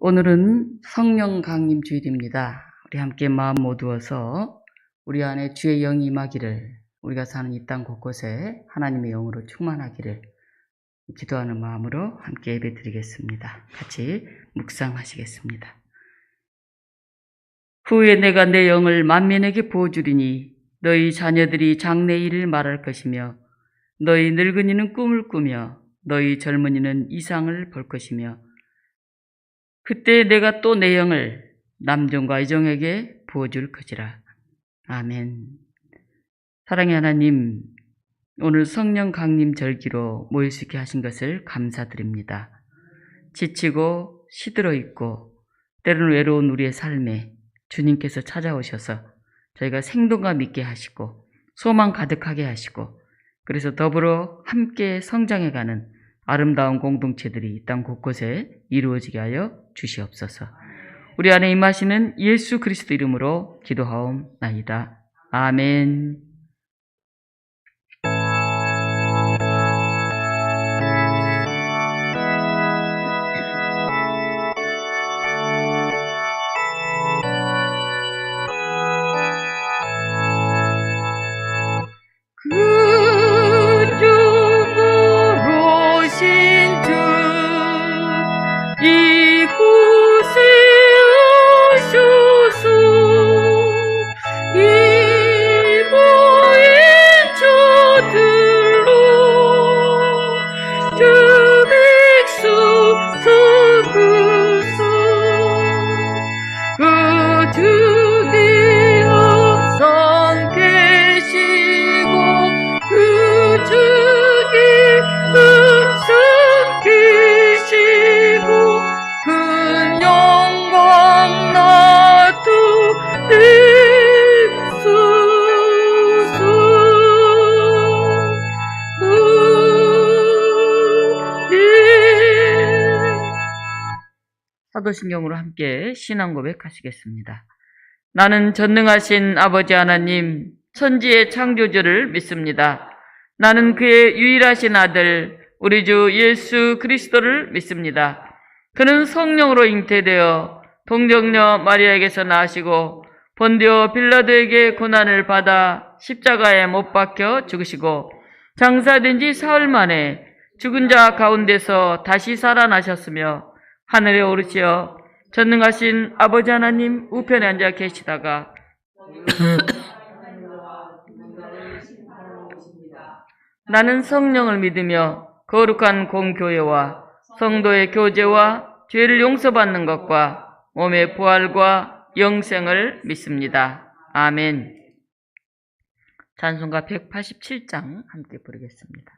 오늘은 성령 강림 주일입니다. 우리 함께 마음 모두어서 우리 안에 주의 영이 임하기를, 우리가 사는 이 땅 곳곳에 하나님의 영으로 충만하기를 기도하는 마음으로 함께 예배드리겠습니다. 같이 묵상하시겠습니다. 후에 내가 내 영을 만민에게 부어주리니 너희 자녀들이 장래일을 말할 것이며 너희 늙은이는 꿈을 꾸며 너희 젊은이는 이상을 볼 것이며 그때 내가 또 내 영을 남종과 여종에게 부어줄 것이라. 아멘. 사랑의 하나님, 오늘 성령 강림 절기로 모일 수 있게 하신 것을 감사드립니다. 지치고 시들어 있고 때로는 외로운 우리의 삶에 주님께서 찾아오셔서 저희가 생동감 있게 하시고 소망 가득하게 하시고, 그래서 더불어 함께 성장해가는 아름다운 공동체들이 이 땅 곳곳에 이루어지게 하여 주시옵소서. 우리 안에 임하시는 예수 그리스도 이름으로 기도하옵나이다. 아멘. 사도신경으로 함께 신앙 고백하시겠습니다. 나는 전능하신 아버지 하나님, 천지의 창조주를 믿습니다. 나는 그의 유일하신 아들, 우리 주 예수 그리스도를 믿습니다. 그는 성령으로 잉태되어 동정녀 마리아에게서 나시고 본디오 빌라도에게 고난을 받아 십자가에 못 박혀 죽으시고 장사된 지 사흘 만에 죽은 자 가운데서 다시 살아나셨으며 하늘에 오르시어 전능하신 아버지 하나님 우편에 앉아 계시다가 나는 성령을 믿으며 거룩한 공교회와 성도의 교제와 죄를 용서받는 것과 몸의 부활과 영생을 믿습니다. 아멘. 찬송가 187장 함께 부르겠습니다.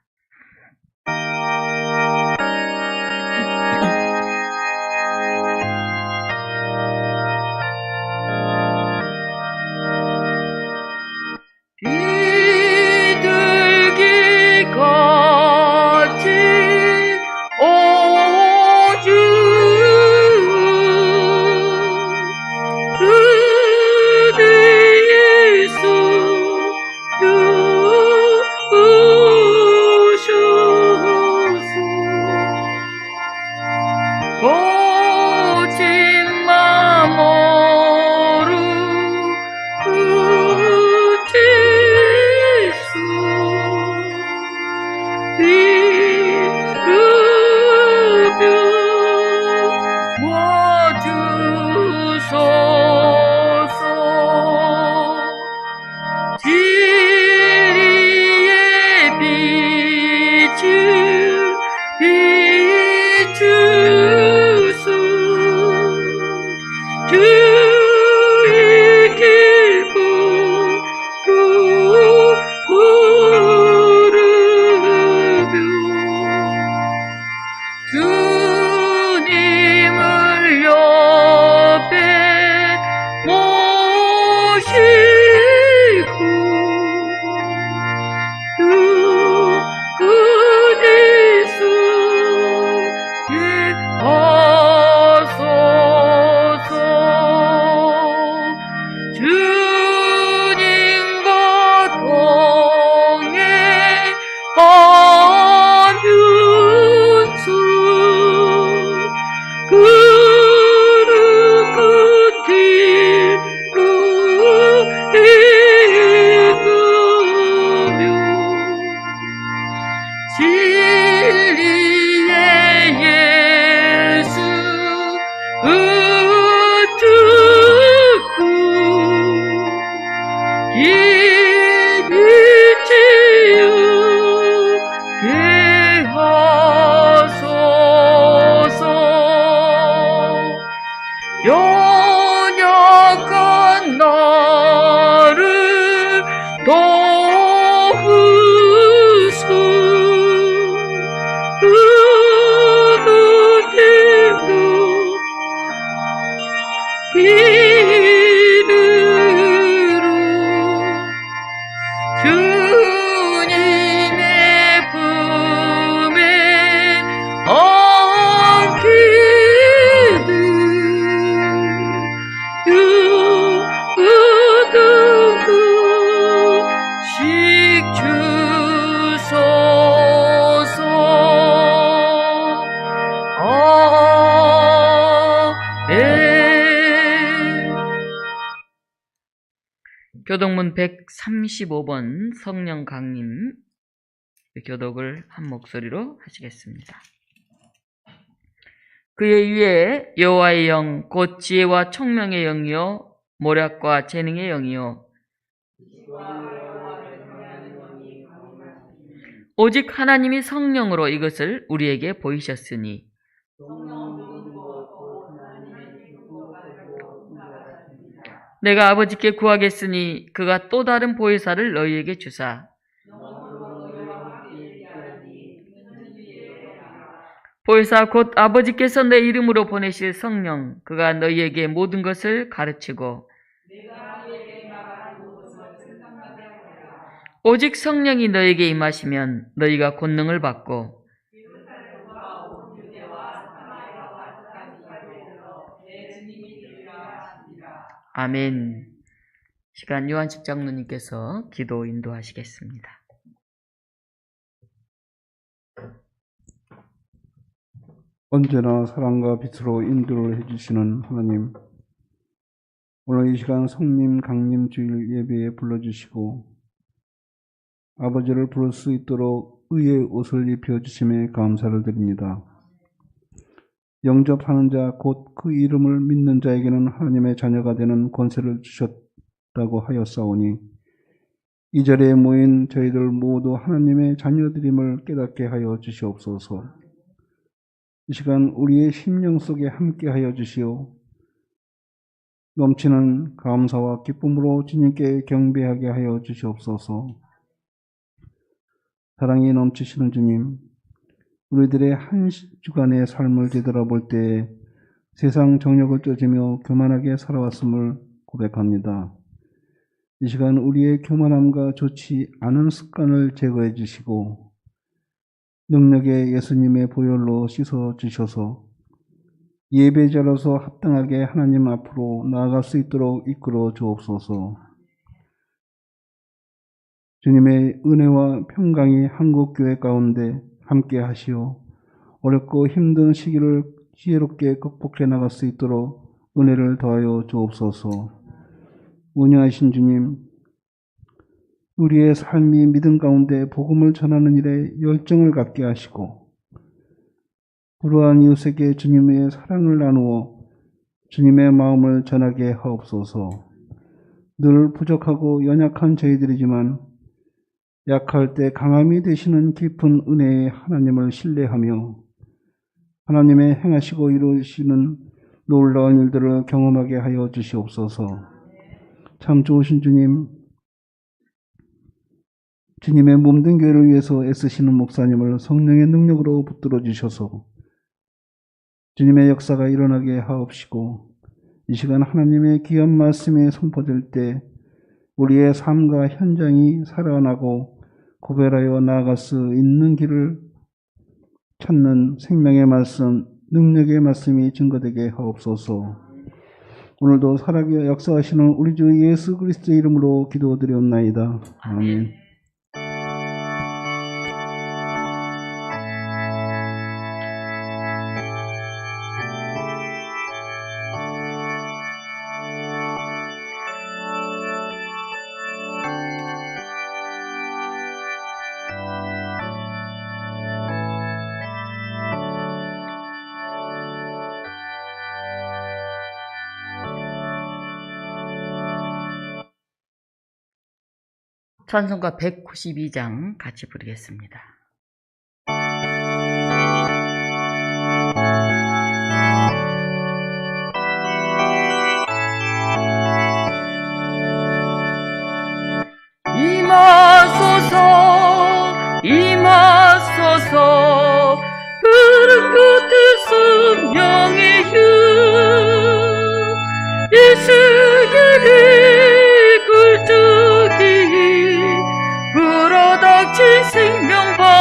아멘. 교독문 135번 성령 강림 교독을 한 목소리로 하시겠습니다. 그의 위에 여호와의 영 곧 지혜와 총명의 영이요 모략과 재능의 영이요 오직 하나님이 성령으로 이것을 우리에게 보이셨으니 내가 아버지께 구하겠으니 그가 또 다른 보혜사를 너희에게 주사 보혜사 곧 아버지께서 내 이름으로 보내실 성령 그가 너희에게 모든 것을 가르치고 오직 성령이 너에게 임하시면 너희가 권능을 받고 아멘. 시간 요한식 장로님께서 기도 인도하시겠습니다. 언제나 사랑과 빛으로 인도를 해주시는 하나님, 오늘 이 시간 성림 강림 주일 예배에 불러주시고 아버지를 부를 수 있도록 의의 옷을 입혀주심에 감사를 드립니다. 영접하는 자 곧 그 이름을 믿는 자에게는 하나님의 자녀가 되는 권세를 주셨다고 하였사오니 이 자리에 모인 저희들 모두 하나님의 자녀들임을 깨닫게 하여 주시옵소서. 이 시간 우리의 심령 속에 함께하여 주시오. 넘치는 감사와 기쁨으로 주님께 경배하게 하여 주시옵소서. 사랑이 넘치시는 주님, 우리들의 한 주간의 삶을 되돌아볼 때 세상 정욕을 쫓으며 교만하게 살아왔음을 고백합니다. 이 시간 우리의 교만함과 좋지 않은 습관을 제거해 주시고 능력의 예수님의 보혈로 씻어 주셔서 예배자로서 합당하게 하나님 앞으로 나아갈 수 있도록 이끌어 주옵소서. 주님의 은혜와 평강이 한국교회 가운데 함께 하시오. 어렵고 힘든 시기를 지혜롭게 극복해 나갈 수 있도록 은혜를 더하여 주옵소서. 운영하신 주님, 우리의 삶이 믿음 가운데 복음을 전하는 일에 열정을 갖게 하시고 불우한 이웃에게 주님의 사랑을 나누어 주님의 마음을 전하게 하옵소서. 늘 부족하고 연약한 저희들이지만 약할 때 강함이 되시는 깊은 은혜의 하나님을 신뢰하며 하나님의 행하시고 이루시는 놀라운 일들을 경험하게 하여 주시옵소서. 참 좋으신 주님, 주님의 몸된 교회를 위해서 애쓰시는 목사님을 성령의 능력으로 붙들어 주셔서 주님의 역사가 일어나게 하옵시고 이 시간 하나님의 귀한 말씀이 선포될 때 우리의 삶과 현장이 살아나고 구별하여 나아갈 수 있는 길을 찾는 생명의 말씀, 능력의 말씀이 증거되게 하옵소서. 오늘도 살아계 역사하시는 우리 주 예수 그리스도의 이름으로 기도드리옵나이다. 아멘. 찬송가 192장 같이 부르겠습니다. 임하소서 임하소서 푸른 끝에 성령의 휴 이 세계를 굴뚝이 불어닥친 생명바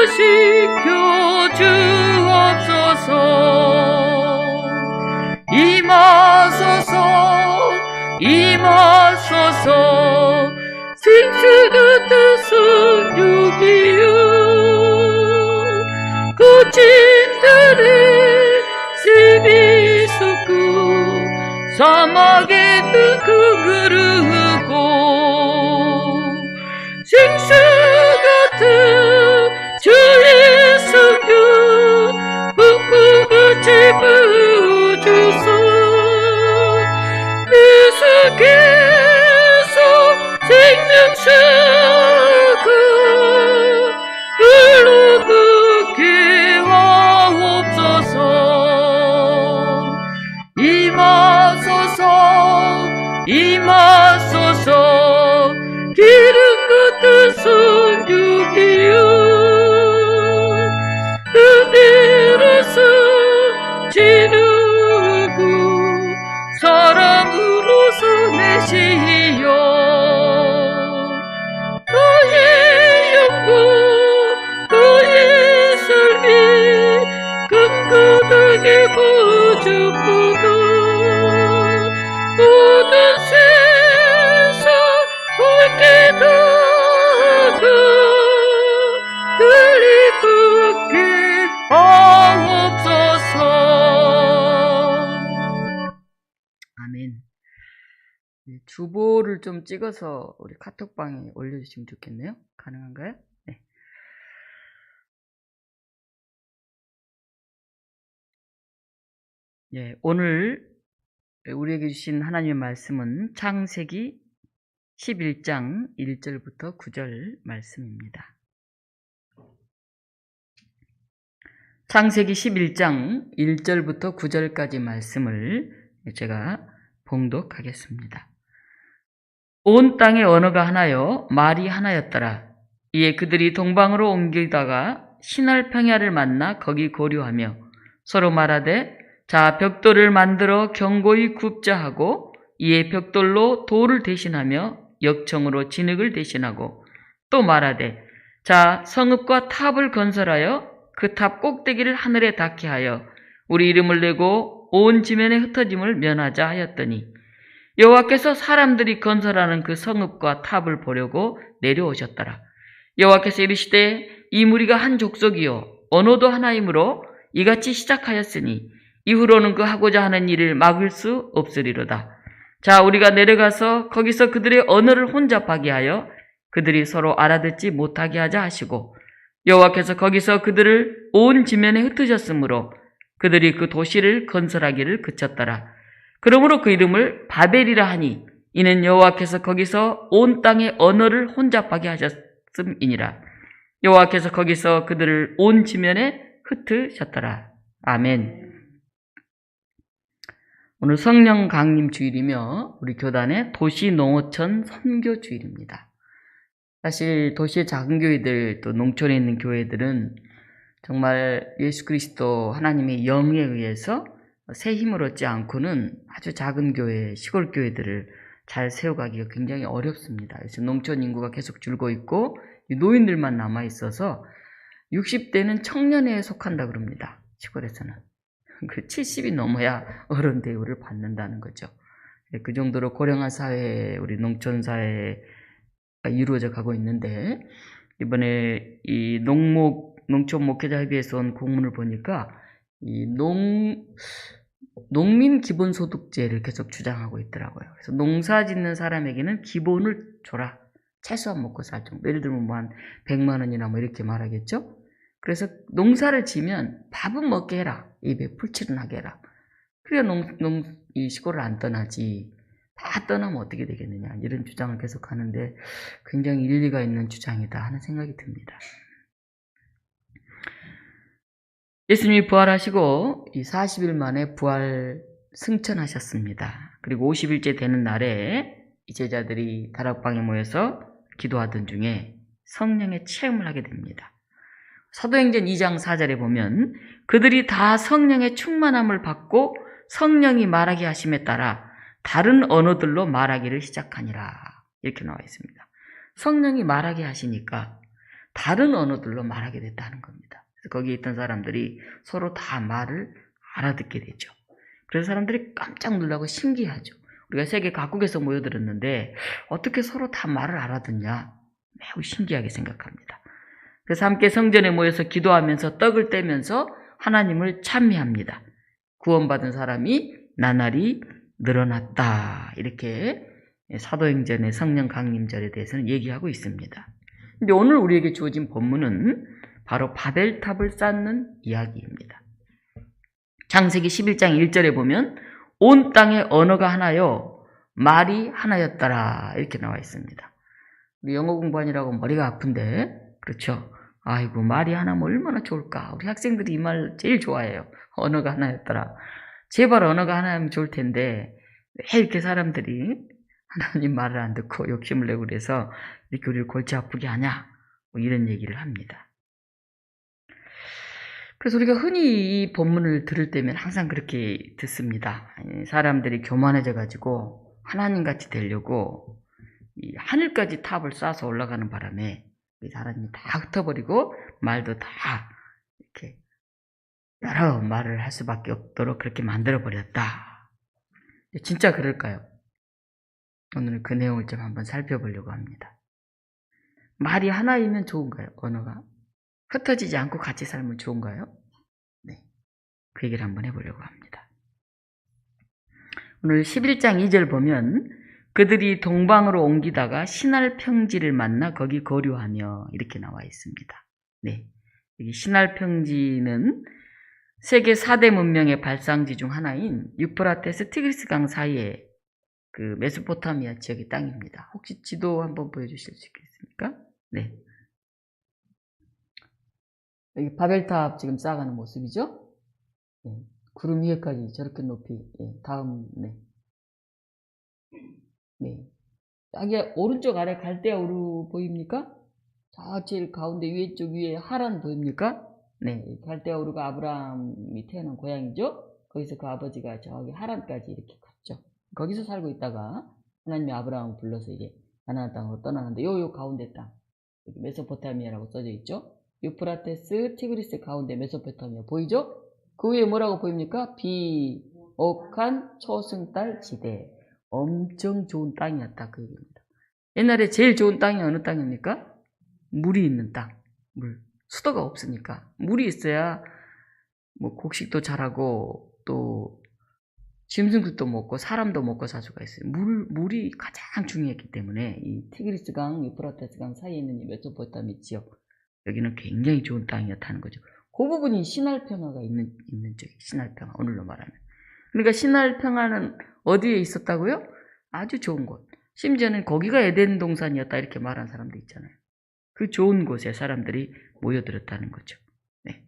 치유시켜 주옵소서. 임하소서 임하소서. 생수 같은 성육이여 거친들의 샘이 솟고 사막에 그르고 생수 같은 주의 성령 붓부같이 부어주소. 내 속에서 생명수가 흘러가게 하옵소서. 임하소서 임하소서. 기름 같은 성육이여 은혜로서 지르고 사랑으로서 내시여. 너의 영광 너의 삶이 끝까지 거듭보다 모든 세상 밝게다가 들리게 하옵소서. 아멘. 주보를 좀 찍어서 우리 카톡방에 올려주시면 좋겠네요. 가능한가요? 네. 예, 오늘 우리에게 주신 하나님의 말씀은 창세기 11장 1절부터 9절 말씀입니다. 창세기 11장 1절부터 9절까지 말씀을 제가 봉독하겠습니다. 온 땅의 언어가 하나요 말이 하나였더라. 이에 그들이 동방으로 옮기다가 신할 평야를 만나 거기 고류하며 서로 말하되 자 벽돌을 만들어 견고히 굽자 하고 이에 벽돌로 돌을 대신하며 역청으로 진흙을 대신하고 또 말하되 자 성읍과 탑을 건설하여 그 탑 꼭대기를 하늘에 닿게 하여 우리 이름을 내고 온 지면에 흩어짐을 면하자 하였더니 여호와께서 사람들이 건설하는 그 성읍과 탑을 보려고 내려오셨더라. 여호와께서 이르시되 이 무리가 한 족속이요 언어도 하나이므로 이같이 시작하였으니 이후로는 그 하고자 하는 일을 막을 수 없으리로다. 자 우리가 내려가서 거기서 그들의 언어를 혼잡하게 하여 그들이 서로 알아듣지 못하게 하자 하시고 여호와께서 거기서 그들을 온 지면에 흩으셨으므로 그들이 그 도시를 건설하기를 그쳤더라. 그러므로 그 이름을 바벨이라 하니 이는 여호와께서 거기서 온 땅의 언어를 혼잡하게 하셨음이니라. 여호와께서 거기서 그들을 온 지면에 흩으셨더라. 아멘. 오늘 성령 강림 주일이며 우리 교단의 도시 농어촌 선교 주일입니다. 사실 도시의 작은 교회들 또 농촌에 있는 교회들은 정말 예수 그리스도 하나님의 영에 의해서 새 힘을 얻지 않고는 아주 작은 교회, 시골 교회들을 잘 세워가기가 굉장히 어렵습니다. 그래서 농촌 인구가 계속 줄고 있고 노인들만 남아 있어서 60대는 청년회에 속한다 그럽니다. 시골에서는. 그 70이 넘어야 어른 대우를 받는다는 거죠. 그 정도로 고령화 사회, 우리 농촌 사회가 이루어져 가고 있는데 이번에 이 농촌 목회자협의회에서 온 공문을 보니까 이 농민 기본소득제를 계속 주장하고 있더라고요. 그래서 농사 짓는 사람에게는 기본을 줘라. 최소한 먹고 살 정도. 예를 들면 뭐 한 100만 원이나 뭐 이렇게 말하겠죠. 그래서 농사를 지면 밥은 먹게 해라. 입에 풀칠은 하게 해라. 그래야 이 시골을 안 떠나지. 다 떠나면 어떻게 되겠느냐. 이런 주장을 계속 하는데 굉장히 일리가 있는 주장이다 하는 생각이 듭니다. 예수님이 부활하시고 이 40일 만에 부활 승천하셨습니다. 그리고 50일째 되는 날에 이 제자들이 다락방에 모여서 기도하던 중에 성령의 체험을 하게 됩니다. 사도행전 2장 4절에 보면 그들이 다 성령의 충만함을 받고 성령이 말하게 하심에 따라 다른 언어들로 말하기를 시작하니라. 이렇게 나와 있습니다. 성령이 말하게 하시니까 다른 언어들로 말하게 됐다는 겁니다. 그래서 거기에 있던 사람들이 서로 다 말을 알아듣게 되죠. 그래서 사람들이 깜짝 놀라고 신기하죠. 우리가 세계 각국에서 모여들었는데 어떻게 서로 다 말을 알아듣냐? 매우 신기하게 생각합니다. 그래서 함께 성전에 모여서 기도하면서 떡을 떼면서 하나님을 찬미합니다. 구원받은 사람이 나날이 늘어났다. 이렇게 사도행전의 성령 강림절에 대해서는 얘기하고 있습니다. 근데 오늘 우리에게 주어진 본문은 바로 바벨탑을 쌓는 이야기입니다. 창세기 11장 1절에 보면 온 땅의 언어가 하나요 말이 하나였더라 이렇게 나와 있습니다. 우리 영어 공부하느라고 머리가 아픈데 그렇죠? 아이고 말이 하나면 얼마나 좋을까. 우리 학생들이 이 말 제일 좋아해요. 언어가 하나였더라. 제발 언어가 하나면 좋을 텐데 왜 이렇게 사람들이 하나님 말을 안 듣고 욕심을 내고 그래서 이렇게 우리를 골치 아프게 하냐 뭐 이런 얘기를 합니다. 그래서 우리가 흔히 이 본문을 들을 때면 항상 그렇게 듣습니다. 사람들이 교만해져 가지고 하나님같이 되려고 이 하늘까지 탑을 쌓아서 올라가는 바람에 하나님이 다 흩어버리고 말도 다 이렇게 여러 말을 할 수밖에 없도록 그렇게 만들어버렸다. 진짜 그럴까요? 오늘 그 내용을 좀 한번 살펴보려고 합니다. 말이 하나이면 좋은가요? 언어가? 흩어지지 않고 같이 살면 좋은가요? 네, 그 얘기를 한번 해보려고 합니다. 오늘 11장 2절 보면 그들이 동방으로 옮기다가 신할 평지를 만나 거기 거류하며 이렇게 나와 있습니다. 네, 여기 신할 평지는 세계 4대 문명의 발상지 중 하나인 유프라테스 티그리스 강 사이에 그 메소포타미아 지역의 땅입니다. 혹시 지도 한번 보여주실 수 있겠습니까? 네. 여기 바벨탑 지금 쌓아가는 모습이죠? 네. 구름 위에까지 저렇게 높이. 네. 다음, 네. 네. 여기 오른쪽 아래 갈대아 우루 보입니까? 저 제일 가운데 위쪽 위에 하란 보입니까? 네. 갈대아 우루가 아브라함이 태어난 고향이죠? 거기서 그 아버지가 저기 하란까지 이렇게 갔죠. 거기서 살고 있다가 하나님이 아브라함을 불러서 이게 가나안 땅으로 떠나는데 요 가운데 땅. 여기 메소포타미아라고 써져 있죠? 유프라테스, 티그리스 가운데 메소포타미아 보이죠? 그 위에 뭐라고 보입니까? 비옥한 초승달 지대. 엄청 좋은 땅이었다 그 얘기입니다. 옛날에 제일 좋은 땅이 어느 땅입니까? 물이 있는 땅. 물. 수도가 없으니까. 물이 있어야 뭐 곡식도 자라고 또 짐승들도 먹고 사람도 먹고 살 수가 있어요. 물이 가장 중요했기 때문에 이 티그리스 강, 유프라테스 강 사이에 있는 이 메소포타미 지역 여기는 굉장히 좋은 땅이었다는 거죠. 그 부분이 신할평화가 있는 쪽이 신할평화 오늘로 말하면. 그러니까 신할평화는 어디에 있었다고요? 아주 좋은 곳. 심지어는 거기가 에덴 동산이었다 이렇게 말한 사람도 있잖아요. 그 좋은 곳에 사람들이 모여들었다는 거죠. 네.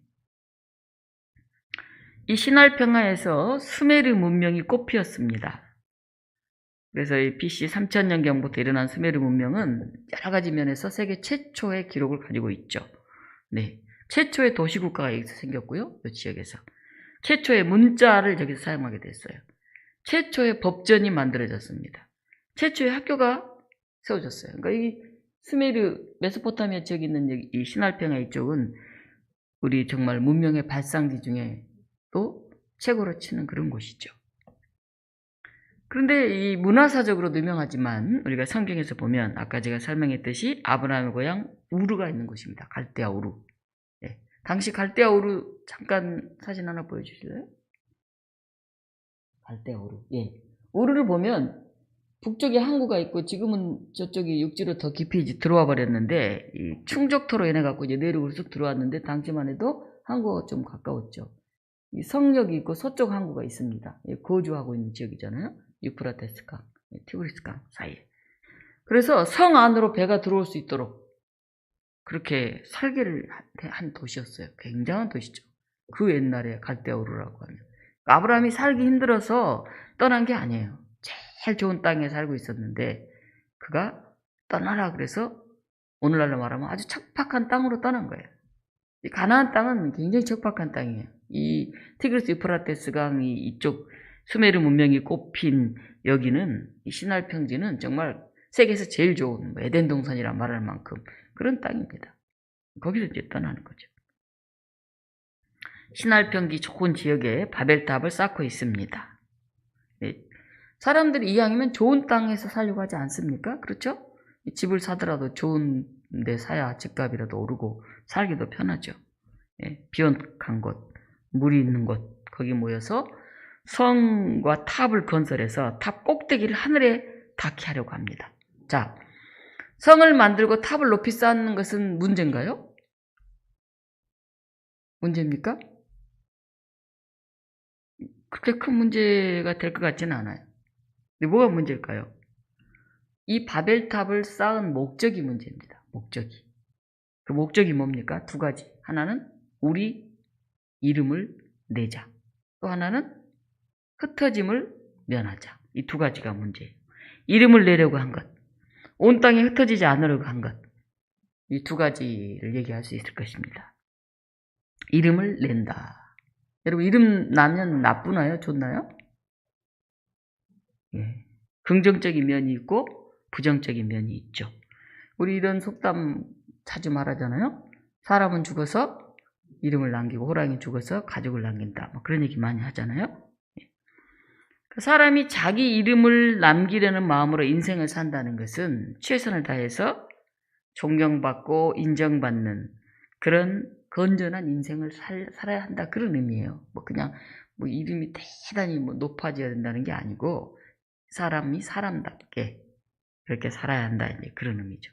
이 신할평화에서 수메르 문명이 꽃피었습니다. 그래서 이 BC 3000년경부터 일어난 수메르 문명은 여러 가지 면에서 세계 최초의 기록을 가지고 있죠. 네, 최초의 도시국가가 여기서 생겼고요. 이 지역에서. 최초의 문자를 여기서 사용하게 됐어요. 최초의 법전이 만들어졌습니다. 최초의 학교가 세워졌어요. 그러니까 이 수메르, 메소포타미아 지역에 있는 이 신할평화 이쪽은 우리 정말 문명의 발상지 중에 또 최고로 치는 그런 곳이죠. 그런데 이 문화사적으로 유명하지만 우리가 성경에서 보면 아까 제가 설명했듯이 아브라함의 고향 우르가 있는 곳입니다. 갈대아 우르. 네. 당시 갈대아 우르 잠깐 사진 하나 보여주실래요? 갈대아 우르. 예. 우르를 보면 북쪽에 항구가 있고 지금은 저쪽이 육지로 더 깊이 이제 들어와 버렸는데 이 충족토로 인해 갖고 이제 내륙으로 쑥 들어왔는데 당시만 해도 항구가 좀 가까웠죠. 이 성역이 있고 서쪽 항구가 있습니다. 거주하고 있는 지역이잖아요. 유프라테스 강, 티그리스 강 사이에. 그래서 성 안으로 배가 들어올 수 있도록 그렇게 설계를 한 도시였어요. 굉장한 도시죠. 그 옛날에 갈대아 우르라고 하면. 아브라함이 살기 힘들어서 떠난 게 아니에요. 제일 좋은 땅에 살고 있었는데 그가 떠나라 그래서 오늘날로 말하면 아주 척박한 땅으로 떠난 거예요. 이 가나안 땅은 굉장히 척박한 땅이에요. 이 티그리스 유프라테스 강이 이쪽 수메르 문명이 꽃핀 여기는 이 신할 평지는 정말 세계에서 제일 좋은 에덴 동산이라 말할 만큼 그런 땅입니다. 거기서 이제 떠나는 거죠. 신할평기 좋은 지역에 바벨탑을 쌓고 있습니다. 네. 사람들이 이왕이면 좋은 땅에서 살려고 하지 않습니까? 그렇죠? 집을 사더라도 좋은 데 사야 집값이라도 오르고 살기도 편하죠. 예, 비옥한 곳, 물이 있는 곳, 거기 모여서 성과 탑을 건설해서 탑 꼭대기를 하늘에 닿게 하려고 합니다. 자, 성을 만들고 탑을 높이 쌓는 것은 문제인가요? 문제입니까? 그렇게 큰 문제가 될 것 같지는 않아요. 근데 뭐가 문제일까요? 이 바벨탑을 쌓은 목적이 문제입니다. 목적이. 그 목적이 뭡니까? 두 가지. 하나는 우리 이름을 내자. 또 하나는 흩어짐을 면하자. 이 두 가지가 문제예요. 이름을 내려고 한 것. 온 땅에 흩어지지 않으려고 한 것. 이 두 가지를 얘기할 수 있을 것입니다. 이름을 낸다. 여러분, 이름 나면 나쁘나요? 좋나요? 예. 긍정적인 면이 있고 부정적인 면이 있죠. 우리 이런 속담 자주 말하잖아요. 사람은 죽어서 이름을 남기고 호랑이 죽어서 가족을 남긴다. 뭐 그런 얘기 많이 하잖아요. 사람이 자기 이름을 남기려는 마음으로 인생을 산다는 것은 최선을 다해서 존경받고 인정받는 그런 건전한 인생을 살아야 한다. 그런 의미예요. 뭐 그냥 뭐 이름이 대단히 뭐 높아져야 된다는 게 아니고 사람이 사람답게 그렇게 살아야 한다. 이제 그런 의미죠.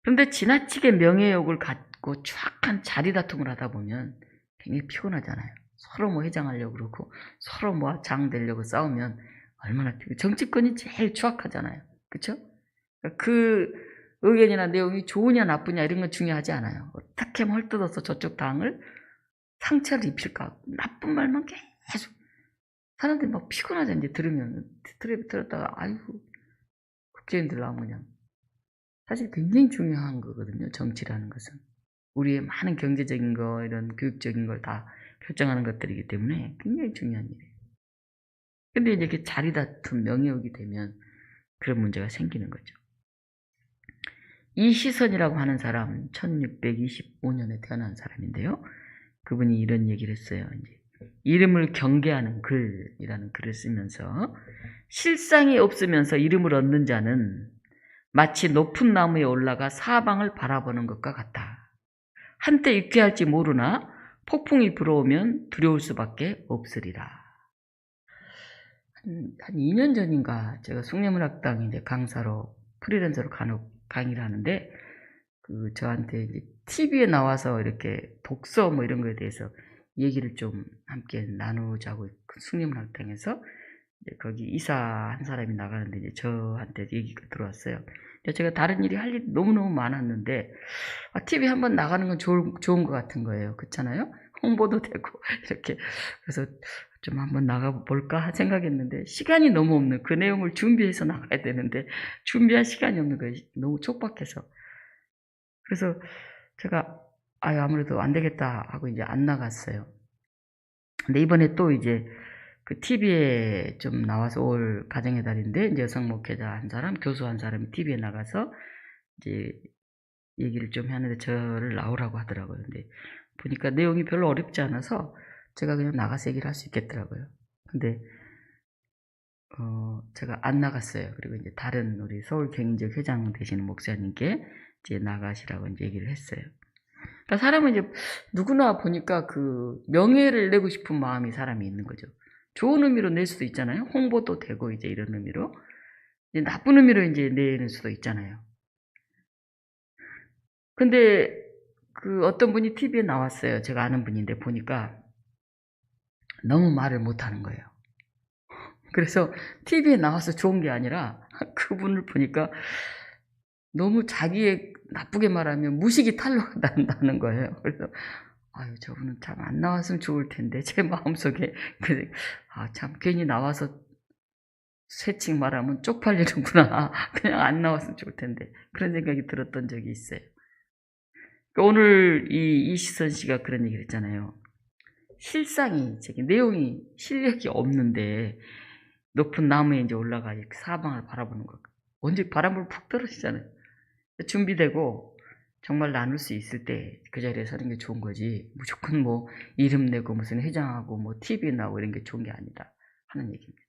그런데 지나치게 명예욕을 갖고 추악한 자리 다툼을 하다 보면 굉장히 피곤하잖아요. 서로 뭐 회장하려고 그러고 서로 뭐 장 되려고 싸우면 얼마나 정치권이 제일 추악하잖아요. 그렇죠? 그 의견이나 내용이 좋으냐 나쁘냐 이런 건 중요하지 않아요. 어떻게 헐뜯어서 저쪽 당을 상처를 입힐까. 나쁜 말만 계속. 사람들이 막 피곤하잖아요. 이제 들으면 텔레비 들었다가 아이고 국회의원들 나오면 그냥 사실 굉장히 중요한 거거든요. 정치라는 것은. 우리의 많은 경제적인 거 이런 교육적인 걸 다 결정하는 것들이기 때문에 굉장히 중요한 일이에요. 근데 이제 이렇게 자리 다툼 명예욕이 되면 그런 문제가 생기는 거죠. 이시선이라고 하는 사람 1625년에 태어난 사람인데요. 그분이 이런 얘기를 했어요. 이제 이름을 경계하는 글이라는 글을 쓰면서 실상이 없으면서 이름을 얻는 자는 마치 높은 나무에 올라가 사방을 바라보는 것과 같다. 한때 유쾌할지 모르나 폭풍이 불어오면 두려울 수밖에 없으리라. 한 2년 전인가 제가 숭례문학당 이제 강사로 프리랜서로 간혹 강의를 하는데 저한테 이제 TV에 나와서 이렇게 독서 뭐 이런 거에 대해서 얘기를 좀 함께 나누자고 숭례문학당에서 거기 이사 한 사람이 나가는데 이제 저한테 얘기가 들어왔어요. 제가 다른 일이 할 일이 너무너무 많았는데 TV 한번 나가는 건 좋은 것 같은 거예요. 그렇잖아요? 홍보도 되고 이렇게 그래서 좀 한번 나가볼까 생각했는데 시간이 너무 없는 그 내용을 준비해서 나가야 되는데 준비할 시간이 없는 거예요. 너무 촉박해서. 그래서 제가 아무래도 안 되겠다 하고 이제 안 나갔어요. 근데 이번에 또 이제 그 TV에 좀 나와서 올 가정의 달인데 이제 여성 목회자 한 사람, 교수 한 사람이 TV에 나가서 이제 얘기를 좀 하는데 저를 나오라고 하더라고요. 근데 보니까 내용이 별로 어렵지 않아서 제가 그냥 나가서 얘기를 할 수 있겠더라고요. 근데 제가 안 나갔어요. 그리고 이제 다른 우리 서울 경인지역 회장 되시는 목사님께 이제 나가시라고 이제 얘기를 했어요. 그러니까 사람은 이제 누구나 보니까 그 명예를 내고 싶은 마음이 사람이 있는 거죠. 좋은 의미로 낼 수도 있잖아요. 홍보도 되고 이제 이런 의미로. 이제 나쁜 의미로 이제 내는 수도 있잖아요. 근데 그 어떤 분이 TV에 나왔어요. 제가 아는 분인데 보니까 너무 말을 못하는 거예요. 그래서 TV에 나와서 좋은 게 아니라 그분을 보니까 너무 자기의 나쁘게 말하면 무식이 탄로가 난다는 거예요. 그래서 아유 저분은 참 안 나왔으면 좋을 텐데 제 마음속에 참 괜히 나와서 새칭 말하면 쪽팔리는구나. 그냥 안 나왔으면 좋을 텐데 그런 생각이 들었던 적이 있어요. 오늘 이시선 씨가 그런 얘기를 했잖아요. 실상이 내용이 실력이 없는데 높은 나무에 이제 올라가 사방을 바라보는 거. 언제 바람을 푹 떨어지잖아요. 준비되고 정말 나눌 수 있을 때 그 자리에 서는 게 좋은 거지. 무조건 뭐 이름 내고 무슨 회장하고 뭐 TV 나오고 이런 게 좋은 게 아니다 하는 얘기입니다.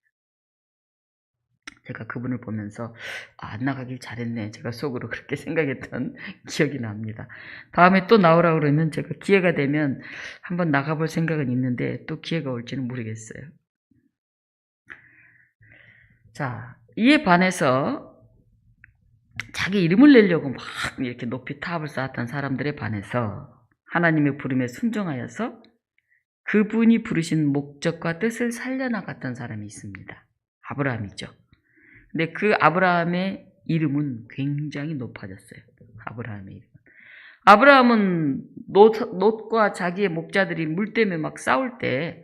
제가 그분을 보면서 안 나가길 잘했네. 제가 속으로 그렇게 생각했던 기억이 납니다. 다음에 또 나오라 그러면 제가 기회가 되면 한번 나가볼 생각은 있는데 또 기회가 올지는 모르겠어요. 자, 이에 반해서 자기 이름을 내려고 막 이렇게 높이 탑을 쌓았던 사람들에 반해서 하나님의 부름에 순종하여서 그분이 부르신 목적과 뜻을 살려나갔던 사람이 있습니다. 아브라함이죠. 근데 그 아브라함의 이름은 굉장히 높아졌어요. 아브라함의 이름. 아브라함은 롯과 자기의 목자들이 물 때문에 막 싸울 때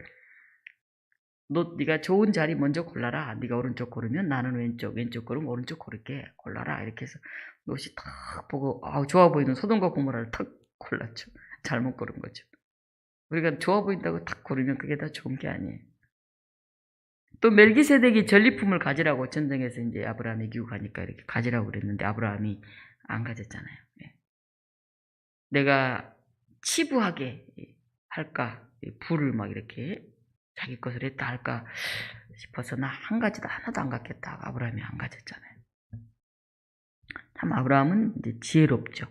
롯, 네가 좋은 자리 먼저 골라라. 네가 오른쪽 고르면 나는 왼쪽 고르면 오른쪽 고를게. 골라라. 이렇게 해서 롯이 탁 보고 좋아 보이는 소돔과 고모라를 탁 골랐죠. 잘못 고른 거죠. 우리가 좋아 보인다고 탁 고르면 그게 다 좋은 게 아니에요. 또 멜기세덱이 전리품을 가지라고 전쟁에서 이제 아브라함이 이기고 가니까 이렇게 가지라고 그랬는데 아브라함이 안 가졌잖아요. 내가 치부하게 할까, 불을 막 이렇게 자기 것을 했다 할까 싶어서 나 한 가지도 하나도 안 갖겠다. 아브라함이 안 가졌잖아요. 참 아브라함은 이제 지혜롭죠.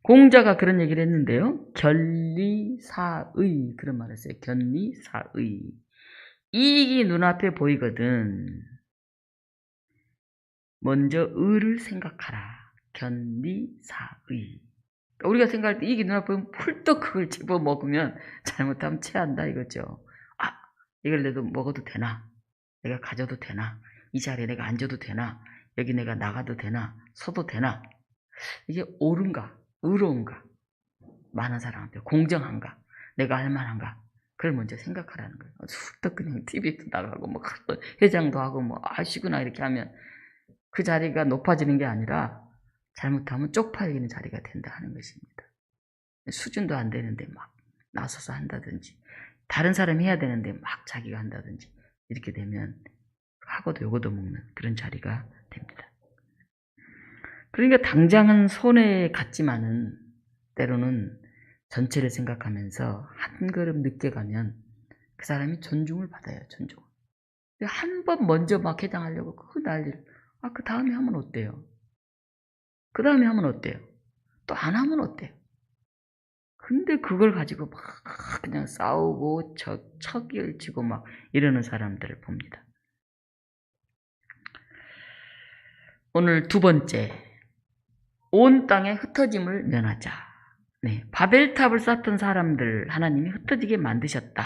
공자가 그런 얘기를 했는데요. 견리사의 그런 말을 했어요. 견리사의. 이익이 눈앞에 보이거든 먼저 의를 생각하라. 견리사의. 우리가 생각할 때 이익이 눈앞에 보이면 훌떡 그걸 집어먹으면 잘못하면 체한다 이거죠. 이걸 내도 먹어도 되나? 내가 가져도 되나? 이 자리에 내가 앉아도 되나? 여기 내가 나가도 되나? 서도 되나? 이게 옳은가? 의로운가? 많은 사람한테 공정한가? 내가 할만한가? 그걸 먼저 생각하라는 거예요. 쑥떡 그냥 TV도 나가고 뭐 회장도 하고 뭐 아시구나 이렇게 하면 그 자리가 높아지는 게 아니라 잘못하면 쪽팔리는 자리가 된다 하는 것입니다. 수준도 안 되는데 막 나서서 한다든지 다른 사람이 해야 되는데 막 자기가 한다든지 이렇게 되면 하고도 요거도 먹는 그런 자리가 됩니다. 그러니까 당장은 손해 같지만은 때로는 전체를 생각하면서 한 걸음 늦게 가면 그 사람이 존중을 받아요. 존중. 한 번 먼저 막 해당하려고 그 난리를 그 다음에 하면 어때요? 그 다음에 하면 어때요? 또 안 하면 어때요? 근데 그걸 가지고 막 그냥 싸우고 척을 치고 막 이러는 사람들을 봅니다. 오늘 두 번째, 온 땅의 흩어짐을 면하자. 네, 바벨탑을 쌓던 사람들 하나님이 흩어지게 만드셨다.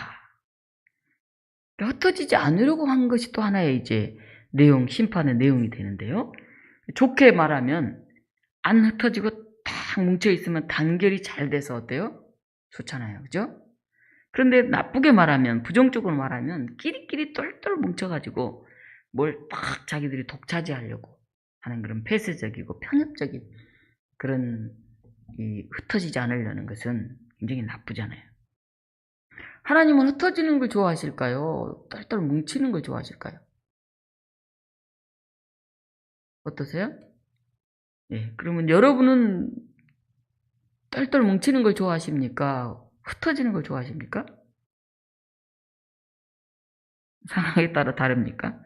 흩어지지 않으려고 한 것이 또 하나의 이제 내용, 심판의 내용이 되는데요. 좋게 말하면 안 흩어지고 딱 뭉쳐 있으면 단결이 잘 돼서 어때요? 좋잖아요. 그죠? 그런데 나쁘게 말하면, 부정적으로 말하면 끼리끼리 똘똘 뭉쳐가지고 뭘 딱 자기들이 독차지하려고 하는 그런 폐쇄적이고 편협적인 그런 흩어지지 않으려는 것은 굉장히 나쁘잖아요. 하나님은 흩어지는 걸 좋아하실까요? 똘똘 뭉치는 걸 좋아하실까요? 어떠세요? 예, 그러면 여러분은 똘똘 뭉치는 걸 좋아하십니까? 흩어지는 걸 좋아하십니까? 상황에 따라 다릅니까?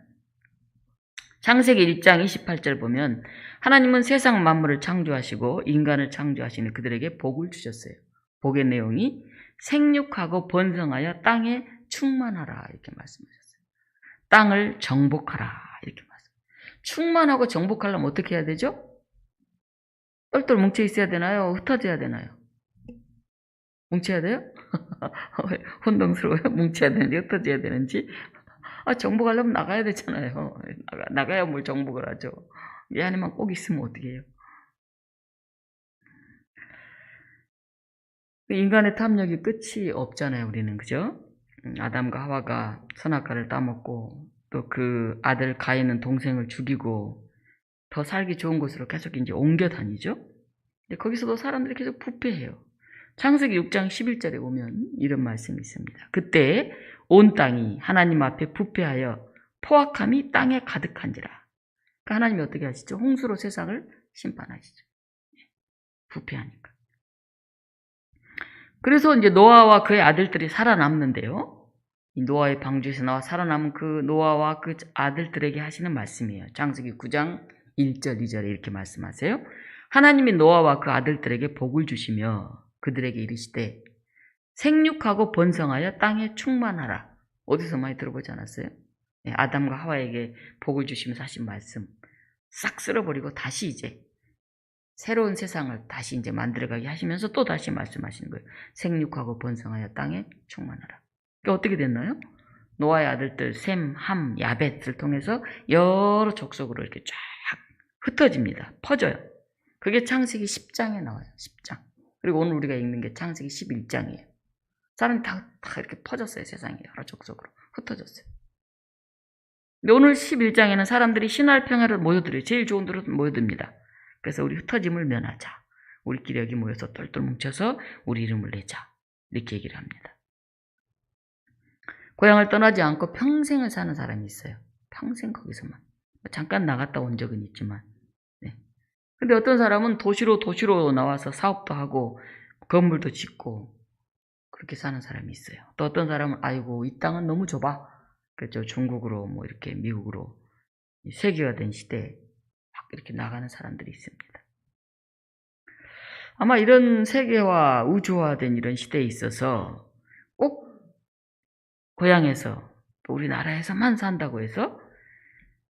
창세기 1장 28절 보면 하나님은 세상 만물을 창조하시고 인간을 창조하시는 그들에게 복을 주셨어요. 복의 내용이 생육하고 번성하여 땅에 충만하라 이렇게 말씀하셨어요. 땅을 정복하라 이렇게 말씀. 충만하고 정복하려면 어떻게 해야 되죠? 똘똘 뭉쳐 있어야 되나요? 흩어져야 되나요? 뭉쳐야 돼요? 혼동스러워요? 뭉쳐야 되는지 흩어져야 되는지? 정복하려면 나가야 되잖아요. 나가야 뭘 정복을 하죠. 이 안에만 꼭 있으면 어떻게 해요? 인간의 탐욕이 끝이 없잖아요. 우리는 그죠? 아담과 하와가 선악과를 따먹고 또 그 아들 가인은 동생을 죽이고 더 살기 좋은 곳으로 계속 이제 옮겨 다니죠. 근데 거기서도 사람들이 계속 부패해요. 창세기 6장 11절에 보면 이런 말씀이 있습니다. 그때 온 땅이 하나님 앞에 부패하여 포악함이 땅에 가득한지라. 그러니까 하나님이 어떻게 하시죠? 홍수로 세상을 심판하시죠. 부패하니까. 그래서 이제 노아와 그의 아들들이 살아남는데요. 이 노아의 방주에서 나와 살아남은 그 노아와 그 아들들에게 하시는 말씀이에요. 창세기 9장 1절, 2절에 이렇게 말씀하세요. 하나님이 노아와 그 아들들에게 복을 주시며 그들에게 이르시되 생육하고 번성하여 땅에 충만하라. 어디서 많이 들어보지 않았어요? 아담과 하와에게 복을 주시면서 하신 말씀 싹 쓸어버리고 다시 이제 새로운 세상을 다시 이제 만들어가게 하시면서 또 다시 말씀하시는 거예요. 생육하고 번성하여 땅에 충만하라. 그러니까 어떻게 됐나요? 노아의 아들들 셈, 함, 야벳을 통해서 여러 족속으로 이렇게 쫙 흩어집니다. 퍼져요. 그게 창세기 10장에 나와요. 10장. 그리고 오늘 우리가 읽는 게 창세기 11장이에요. 사람이 다 이렇게 퍼졌어요. 세상에 여러 족속으로 흩어졌어요. 근데 오늘 11장에는 사람들이 신할 평화를 모여들어요. 제일 좋은 데로 모여듭니다. 그래서 우리 흩어짐을 면하자. 우리끼리 여기 모여서 똘똘 뭉쳐서 우리 이름을 내자. 이렇게 얘기를 합니다. 고향을 떠나지 않고 평생을 사는 사람이 있어요. 평생 거기서만. 잠깐 나갔다 온 적은 있지만. 네. 근데 어떤 사람은 도시로 나와서 사업도 하고 건물도 짓고 그렇게 사는 사람이 있어요. 또 어떤 사람은 아이고 이 땅은 너무 좁아. 그렇죠. 중국으로 뭐 이렇게 미국으로 세계화된 시대에 막 이렇게 나가는 사람들이 있습니다. 아마 이런 세계화, 우주화된 이런 시대에 있어서 꼭 고향에서 또 우리나라에서만 산다고 해서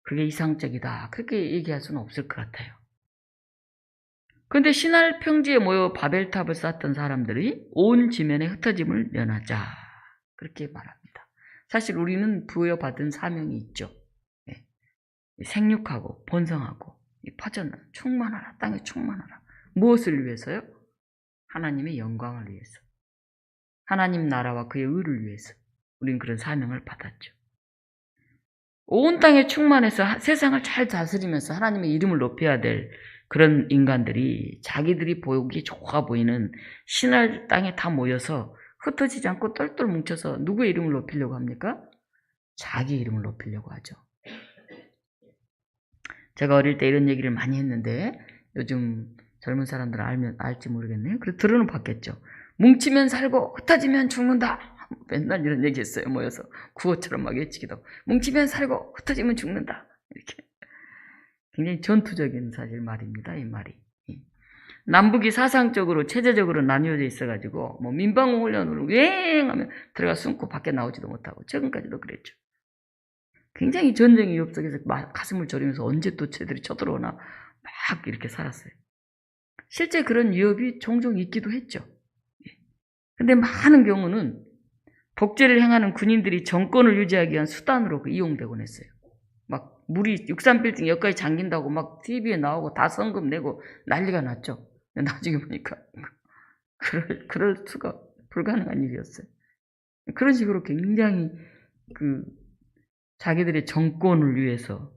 그게 이상적이다. 그렇게 얘기할 수는 없을 것 같아요. 그런데 신할 평지에 모여 바벨탑을 쌓던 사람들이 온 지면의 흩어짐을 면하자. 그렇게 말합니다. 사실 우리는 부여받은 사명이 있죠. 네. 생육하고 번성하고 퍼져나 충만하라. 땅에 충만하라. 무엇을 위해서요? 하나님의 영광을 위해서. 하나님 나라와 그의 의를 위해서. 우리는 그런 사명을 받았죠. 온 땅에 충만해서 세상을 잘 다스리면서 하나님의 이름을 높여야 될 그런 인간들이 자기들이 보기 좋아 보이는 신할 땅에 다 모여서 흩어지지 않고 똘똘 뭉쳐서 누구의 이름을 높이려고 합니까? 자기 이름을 높이려고 하죠. 제가 어릴 때 이런 얘기를 많이 했는데 요즘 젊은 사람들은 알지 모르겠네요. 그래서 들어는 봤겠죠. 뭉치면 살고 흩어지면 죽는다. 맨날 이런 얘기 했어요. 모여서 구호처럼 막 외치기도 하고. 뭉치면 살고 흩어지면 죽는다. 이렇게 굉장히 전투적인 사실 말입니다. 이 말이. 남북이 사상적으로 체제적으로 나뉘어져 있어가지고 뭐 민방위 훈련으로 웽하면 들어가 숨고 밖에 나오지도 못하고 최근까지도 그랬죠. 굉장히 전쟁 위협 속에서 가슴을 졸이면서 언제 또 쟤들이 쳐들어오나 막 이렇게 살았어요. 실제 그런 위협이 종종 있기도 했죠. 근데 많은 경우는 독재를 행하는 군인들이 정권을 유지하기 위한 수단으로 이용되곤 했어요. 막 물이 63빌딩 여기까지 잠긴다고 막 TV에 나오고 다 성금 내고 난리가 났죠. 나중에 보니까 그럴 수가 불가능한 일이었어요. 그런 식으로 굉장히 자기들의 정권을 위해서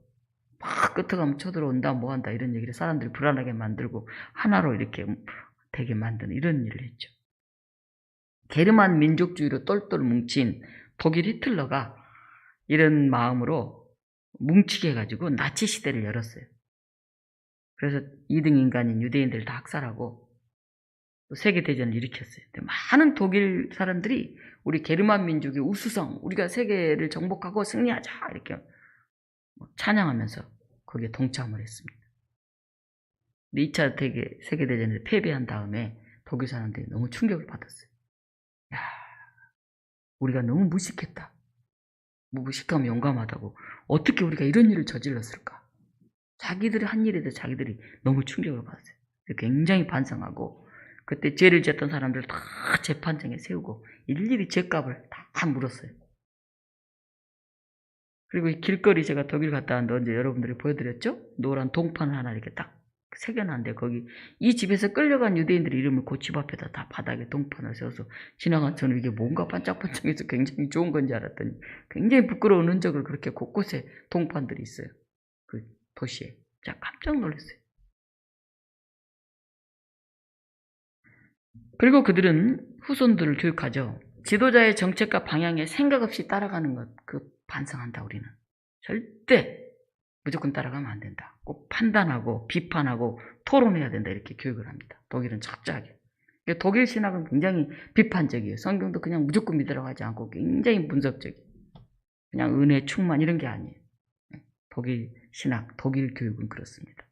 막 끄떡하면 쳐들어온다 뭐한다 이런 얘기를 사람들이 불안하게 만들고 하나로 이렇게 되게 만드는 이런 일을 했죠. 게르만 민족주의로 똘똘 뭉친 독일 히틀러가 이런 마음으로 뭉치게 해가지고 나치 시대를 열었어요. 그래서 2등 인간인 유대인들을 다 학살하고 또 세계대전을 일으켰어요. 많은 독일 사람들이 우리 게르만 민족의 우수성, 우리가 세계를 정복하고 승리하자 이렇게 찬양하면서 거기에 동참을 했습니다. 2차 세계대전에서 패배한 다음에 독일 사람들이 너무 충격을 받았어요. 야, 우리가 너무 무식했다. 무식하면 용감하다고. 어떻게 우리가 이런 일을 저질렀을까? 자기들이 한 일에도 자기들이 너무 충격을 받았어요. 굉장히 반성하고 그때 죄를 지었던 사람들 다 재판장에 세우고 일일이 죄값을 다 물었어요. 그리고 이 길거리 제가 독일 갔다 왔는데 언제 여러분들이 보여드렸죠? 노란 동판 하나 이렇게 딱 새겨놨는데 거기 이 집에서 끌려간 유대인들의 이름을 그 집 앞에다 다 바닥에 동판을 세워서 지나간 저는 이게 뭔가 반짝반짝해서 굉장히 좋은 건지 알았더니 굉장히 부끄러운 흔적을 그렇게 곳곳에 동판들이 있어요. 그 도시에. 제가 깜짝 놀랐어요. 그리고 그들은 후손들을 교육하죠. 지도자의 정책과 방향에 생각 없이 따라가는 것, 반성한다 우리는. 절대 무조건 따라가면 안 된다. 꼭 판단하고 비판하고 토론해야 된다 이렇게 교육을 합니다. 독일은 철저하게. 독일 신학은 굉장히 비판적이에요. 성경도 그냥 무조건 믿으라고 하지 않고 굉장히 분석적이에요. 그냥 은혜 충만 이런 게 아니에요. 독일 신학, 독일 교육은 그렇습니다.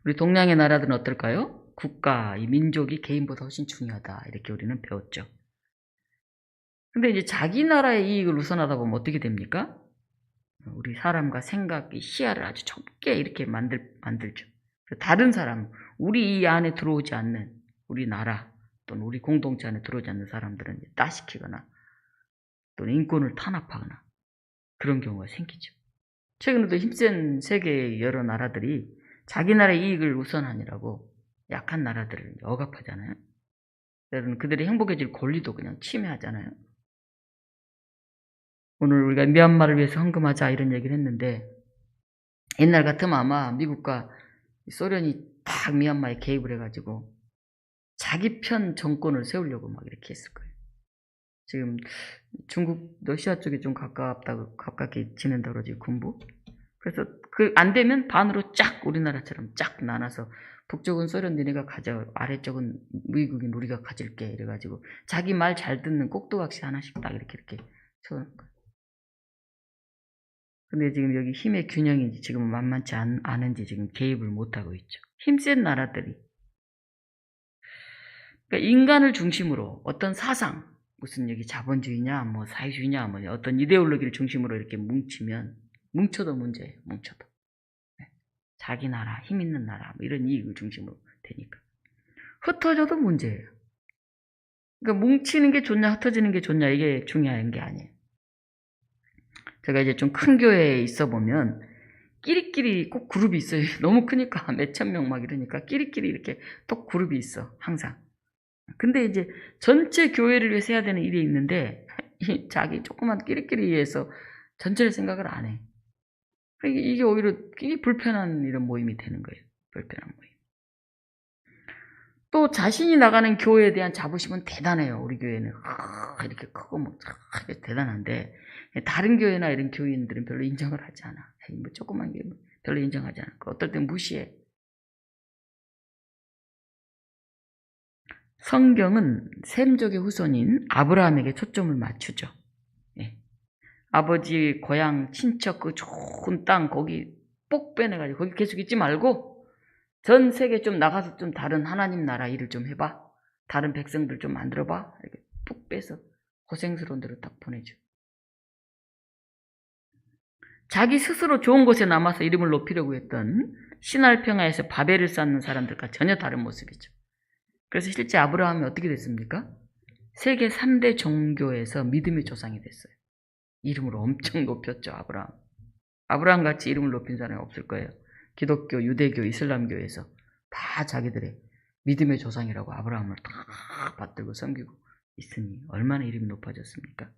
우리 동양의 나라들은 어떨까요? 국가, 이 민족이 개인보다 훨씬 중요하다. 이렇게 우리는 배웠죠. 근데 이제 자기 나라의 이익을 우선하다 보면 어떻게 됩니까? 우리 사람과 생각이 시야를 아주 좁게 이렇게 만들죠. 다른 사람, 우리 이 안에 들어오지 않는 우리 나라 또는 우리 공동체 안에 들어오지 않는 사람들은 따시키거나 또는 인권을 탄압하거나 그런 경우가 생기죠. 최근에도 힘센 세계의 여러 나라들이 자기 나라의 이익을 우선하느라고 약한 나라들을 억압하잖아요. 여러분 그들이 행복해질 권리도 그냥 침해하잖아요. 오늘 우리가 미얀마를 위해서 헌금하자 이런 얘기를 했는데 옛날 같으면 아마 미국과 소련이 딱 미얀마에 개입을 해가지고 자기 편 정권을 세우려고 막 이렇게 했을 거예요. 지금 중국, 러시아 쪽에 좀 가깝게 지낸다고 그러지, 군부. 그래서 그 안 되면 반으로 쫙 우리나라처럼 쫙 나눠서 북쪽은 소련 니네가 가져, 아래쪽은 미국인 우리가 가질게 이래가지고 자기 말 잘 듣는 꼭두각시 하나씩 딱 이렇게 쳐놓은 거예요. 근데 지금 여기 힘의 균형이 지금 만만치 않은지 지금 개입을 못하고 있죠. 힘센 나라들이. 그러니까 인간을 중심으로 어떤 사상, 무슨 여기 자본주의냐, 뭐 사회주의냐, 뭐 어떤 이데올로기를 중심으로 이렇게 뭉치면, 뭉쳐도 문제예요, 뭉쳐도. 자기 나라, 힘 있는 나라, 뭐 이런 이익을 중심으로 되니까. 흩어져도 문제예요. 그러니까 뭉치는 게 좋냐, 흩어지는 게 좋냐, 이게 중요한 게 아니에요. 제가 이제 좀 큰 교회에 있어 보면 끼리끼리 꼭 그룹이 있어요. 너무 크니까 몇천 명 막 이러니까 끼리끼리 이렇게 또 그룹이 있어 항상. 근데 이제 전체 교회를 위해서 해야 되는 일이 있는데 자기 조그만 끼리끼리 위해서 전체를 생각을 안 해. 이게 오히려 이게 불편한 이런 모임이 되는 거예요. 불편한 모임. 또 자신이 나가는 교회에 대한 자부심은 대단해요. 우리 교회는 이렇게 크고 뭐 대단한데 다른 교회나 이런 교인들은 별로 인정을 하지 않아. 뭐 조그만 교회 별로 인정하지 않고 어떨 땐 무시해. 성경은 셈족의 후손인 아브라함에게 초점을 맞추죠. 예. 아버지 고향 친척 그 좋은 땅 거기 뽁 빼내가지고 거기 계속 있지 말고 전 세계 좀 나가서 좀 다른 하나님 나라 일을 좀 해봐. 다른 백성들 좀 만들어봐. 이렇게 푹 빼서 고생스러운 데로 딱 보내죠. 자기 스스로 좋은 곳에 남아서 이름을 높이려고 했던 신할 평야에서 바벨을 쌓는 사람들과 전혀 다른 모습이죠. 그래서 실제 아브라함이 어떻게 됐습니까? 세계 3대 종교에서 믿음의 조상이 됐어요. 이름을 엄청 높였죠, 아브라함. 아브라함 같이 이름을 높인 사람이 없을 거예요. 기독교, 유대교, 이슬람교에서 다 자기들의 믿음의 조상이라고 아브라함을 다 받들고 섬기고 있으니 얼마나 이름이 높아졌습니까?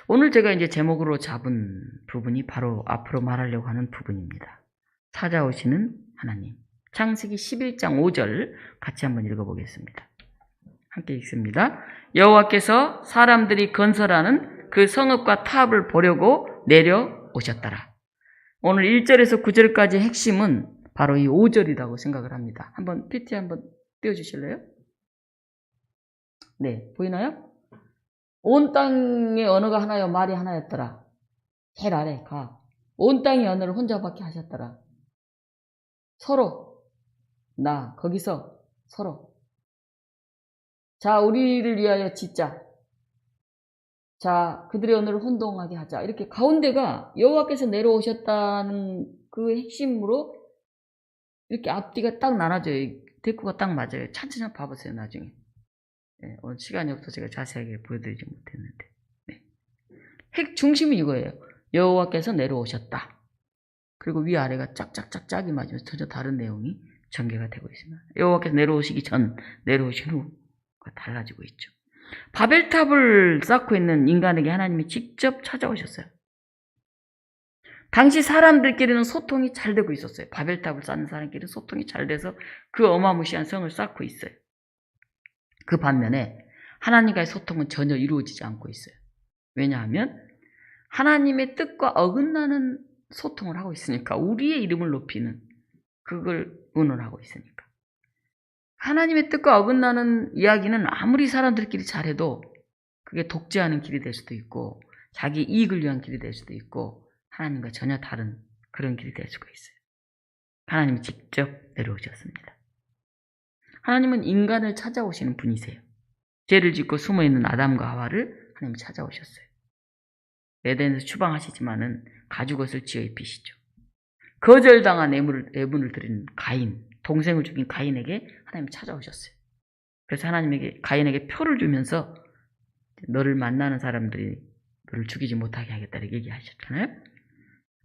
오늘 제가 이제 제목으로 잡은 부분이 바로 앞으로 말하려고 하는 부분입니다. 찾아오시는 하나님. 창세기 11장 5절 같이 한번 읽어보겠습니다. 함께 읽습니다. 여호와께서 사람들이 건설하는 그 성읍과 탑을 보려고 내려오셨더라. 오늘 1절에서 9절까지의 핵심은 바로 이 5절이라고 생각을 합니다. 한번 PT 한번 띄워주실래요? 네, 보이나요? 온 땅의 언어가 하나요, 말이 하나였더라. 제일 아래 가. 온 땅의 언어를 혼자밖에 하셨더라. 서로 나 거기서 서로. 자, 우리를 위하여 짓자. 자, 그들의 언어를 혼동하게 하자. 이렇게 가운데가 여호와께서 내려오셨다는 그 핵심으로 이렇게 앞뒤가 딱 나눠져요. 대꾸가 딱 맞아요. 천천히 한번 봐보세요, 나중에. 네, 오늘 시간이 없어서 제가 자세하게 보여드리지 못했는데. 네. 핵 중심이 이거예요. 여호와께서 내려오셨다. 그리고 위아래가 짝짝짝짝이 맞으면서 전혀 다른 내용이 전개가 되고 있습니다. 여호와께서 내려오시기 전, 내려오신 후가 달라지고 있죠. 바벨탑을 쌓고 있는 인간에게 하나님이 직접 찾아오셨어요. 당시 사람들끼리는 소통이 잘 되고 있었어요. 바벨탑을 쌓는 사람끼리는 소통이 잘 돼서 그 어마무시한 성을 쌓고 있어요. 그 반면에 하나님과의 소통은 전혀 이루어지지 않고 있어요. 왜냐하면 하나님의 뜻과 어긋나는 소통을 하고 있으니까, 우리의 이름을 높이는 그걸 의논하고 있으니까. 하나님의 뜻과 어긋나는 이야기는 아무리 사람들끼리 잘해도 그게 독재하는 길이 될 수도 있고 자기 이익을 위한 길이 될 수도 있고 하나님과 전혀 다른 그런 길이 될 수가 있어요. 하나님이 직접 내려오셨습니다. 하나님은 인간을 찾아오시는 분이세요. 죄를 짓고 숨어있는 아담과 하와를 하나님이 찾아오셨어요. 에덴에서 추방하시지만은 가죽옷을 지어 입히시죠. 거절당한 애분을 드린 가인, 동생을 죽인 가인에게 하나님이 찾아오셨어요. 그래서 하나님에게 가인에게 표를 주면서 너를 만나는 사람들이 너를 죽이지 못하게 하겠다 이렇게 얘기하셨잖아요.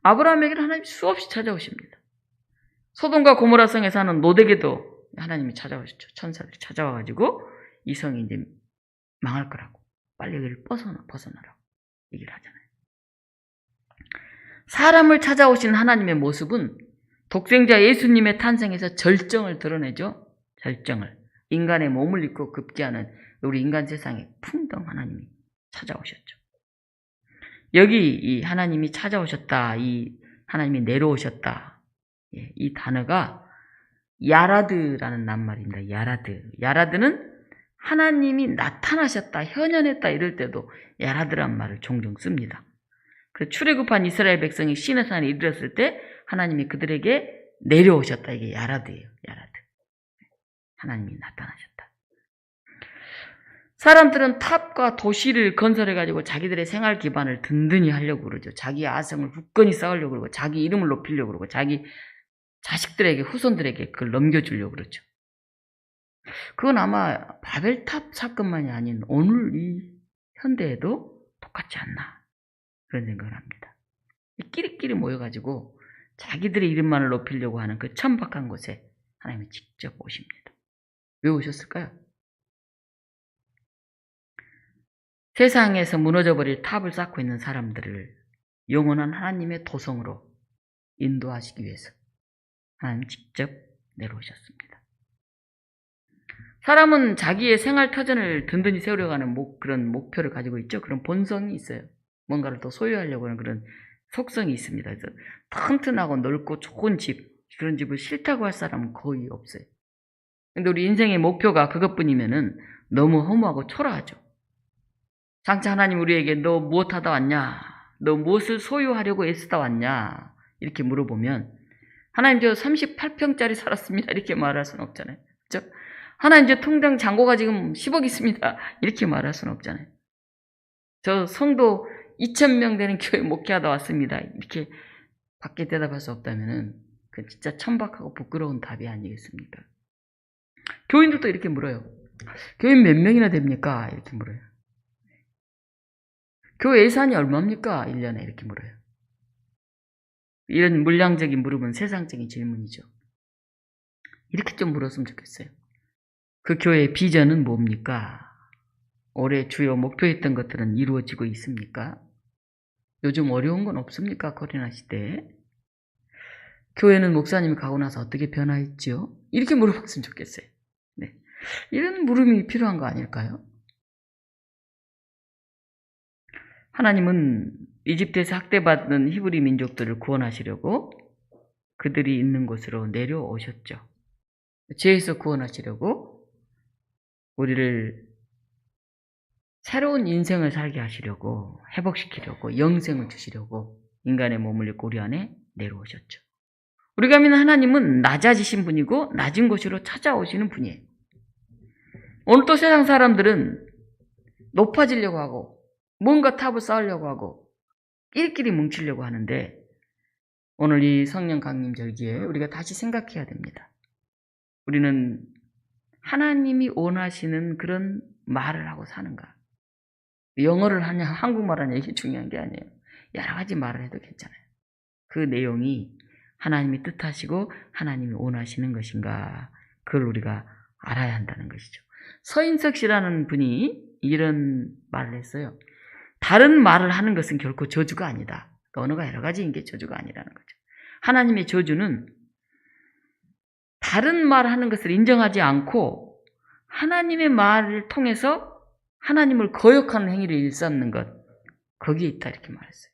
아브라함에게는 하나님이 수없이 찾아오십니다. 소돔과 고모라 성에 사는 롯에게도 하나님이 찾아오셨죠. 천사들이 찾아와가지고 이 성이 이제 망할 거라고 빨리 여기를 벗어나라고 얘기를 하잖아요. 사람을 찾아오신 하나님의 모습은 독생자 예수님의 탄생에서 절정을 드러내죠. 절정을. 인간의 몸을 입고 급기야는 우리 인간 세상에 풍덩 하나님이 찾아오셨죠. 여기 이 하나님이 찾아오셨다, 이 하나님이 내려오셨다, 이 단어가 야라드라는 낱말입니다. 야라드는 하나님이 나타나셨다, 현현했다 이럴 때도 야라드란 말을 종종 씁니다. 그 출애굽한 이스라엘 백성이 시내산에 이르렀을 때 하나님이 그들에게 내려오셨다. 이게 야라드예요. 야라드. 하나님이 나타나셨다. 사람들은 탑과 도시를 건설해가지고 자기들의 생활 기반을 든든히 하려고 그러죠. 자기 아성을 굳건히 쌓으려고 그러고 자기 이름을 높이려고 그러고 자기 자식들에게 후손들에게 그걸 넘겨주려고 그러죠. 그건 아마 바벨탑 사건만이 아닌 오늘 이 현대에도 똑같지 않나 그런 생각을 합니다. 끼리끼리 모여가지고 자기들의 이름만을 높이려고 하는 그 천박한 곳에 하나님이 직접 오십니다. 왜 오셨을까요? 세상에서 무너져버릴 탑을 쌓고 있는 사람들을 영원한 하나님의 도성으로 인도하시기 위해서 하나님 직접 내려오셨습니다. 사람은 자기의 생활 터전을 든든히 세우려고 하는 그런 목표를 가지고 있죠. 그런 본성이 있어요. 뭔가를 더 소유하려고 하는 그런 속성이 있습니다. 그래서 튼튼하고 넓고 좋은 집, 그런 집을 싫다고 할 사람은 거의 없어요. 근데 우리 인생의 목표가 그것뿐이면은 너무 허무하고 초라하죠. 장차 하나님 우리에게 너 무엇하다 왔냐? 너 무엇을 소유하려고 애쓰다 왔냐? 이렇게 물어보면 하나님 저 38평짜리 살았습니다. 이렇게 말할 수는 없잖아요. 그렇죠? 하나님 저 통장 잔고가 지금 10억 있습니다. 이렇게 말할 수는 없잖아요. 저 성도 2,000명 되는 교회 목회하다 왔습니다. 이렇게 밖에 대답할 수 없다면은 그 진짜 천박하고 부끄러운 답이 아니겠습니까? 교인들도 이렇게 물어요. 교인 몇 명이나 됩니까? 이렇게 물어요. 교회 예산이 얼마입니까? 1년에 이렇게 물어요. 이런 물량적인 물음은 세상적인 질문이죠. 이렇게 좀 물었으면 좋겠어요. 그 교회의 비전은 뭡니까? 올해 주요 목표했던 것들은 이루어지고 있습니까? 요즘 어려운 건 없습니까? 코로나 시대에. 교회는 목사님이 가고 나서 어떻게 변화했죠? 이렇게 물어봤으면 좋겠어요. 네. 이런 물음이 필요한 거 아닐까요? 하나님은 이집트에서 학대받는 히브리 민족들을 구원하시려고 그들이 있는 곳으로 내려오셨죠. 죄에서 구원하시려고 우리를 새로운 인생을 살게 하시려고 회복시키려고 영생을 주시려고 인간의 몸을 입고 우리 안에 내려오셨죠. 우리가 믿는 하나님은 낮아지신 분이고 낮은 곳으로 찾아오시는 분이에요. 오늘 또 세상 사람들은 높아지려고 하고 뭔가 탑을 쌓으려고 하고 끼리끼리 뭉치려고 하는데 오늘 이 성령 강림 절기에 우리가 다시 생각해야 됩니다. 우리는 하나님이 원하시는 그런 말을 하고 사는가? 영어를 하냐 한국말 하냐 이게 중요한 게 아니에요. 여러 가지 말을 해도 괜찮아요. 그 내용이 하나님이 뜻하시고 하나님이 원하시는 것인가 그걸 우리가 알아야 한다는 것이죠. 서인석 씨라는 분이 이런 말을 했어요. 다른 말을 하는 것은 결코 저주가 아니다. 언어가 여러 가지인 게 저주가 아니라는 거죠. 하나님의 저주는 다른 말을 하는 것을 인정하지 않고 하나님의 말을 통해서 하나님을 거역하는 행위를 일삼는 것, 거기에 있다 이렇게 말했어요.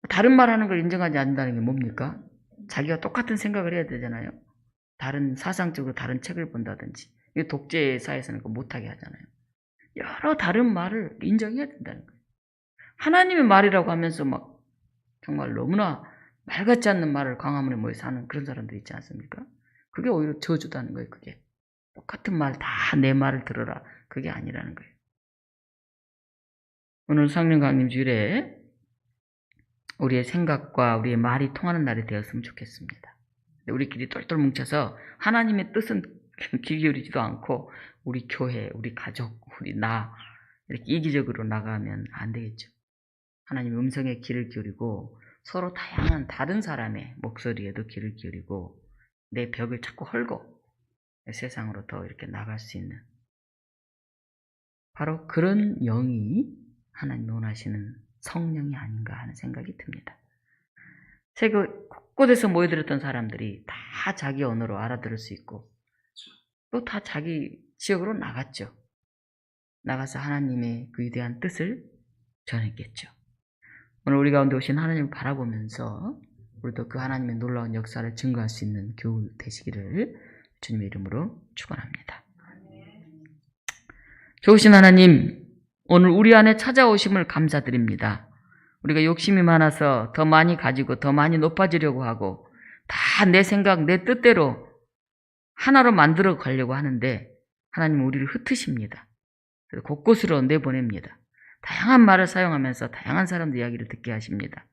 다른 말하는 걸 인정하지 않는다는 게 뭡니까? 자기가 똑같은 생각을 해야 되잖아요. 다른 사상적으로 다른 책을 본다든지, 이 독재 사회에서는 그거 못하게 하잖아요. 여러 다른 말을 인정해야 된다는 거예요. 하나님의 말이라고 하면서 막 정말 너무나 말 같지 않는 말을 광화문에 모여서 하는 그런 사람들이 있지 않습니까? 그게 오히려 저주다는 거예요. 그게 똑같은 말 다 내 말을 들어라, 그게 아니라는 거예요. 오늘 성령 강림 주일에 우리의 생각과 우리의 말이 통하는 날이 되었으면 좋겠습니다. 우리끼리 똘똘 뭉쳐서 하나님의 뜻은 귀 기울이지도 않고 우리 교회, 우리 가족, 우리 나 이렇게 이기적으로 나가면 안 되겠죠. 하나님의 음성에 귀를 기울이고 서로 다양한 다른 사람의 목소리에도 귀를 기울이고 내 벽을 자꾸 헐고 세상으로 더 이렇게 나갈 수 있는 바로 그런 영이 하나님이 원하시는 성령이 아닌가 하는 생각이 듭니다. 세계 곳곳에서 모여들었던 사람들이 다 자기 언어로 알아들을 수 있고 또 다 자기 지역으로 나갔죠. 나가서 하나님의 그 위대한 뜻을 전했겠죠. 오늘 우리 가운데 오신 하나님을 바라보면서 우리도 그 하나님의 놀라운 역사를 증거할 수 있는 교우 되시기를 주님의 이름으로 축원합니다. 좋으신 하나님, 오늘 우리 안에 찾아오심을 감사드립니다. 우리가 욕심이 많아서 더 많이 가지고 더 많이 높아지려고 하고 다 내 생각, 내 뜻대로 하나로 만들어 가려고 하는데 하나님은 우리를 흩으십니다. 그래서 곳곳으로 내보냅니다. 다양한 말을 사용하면서 다양한 사람들 이야기를 듣게 하십니다.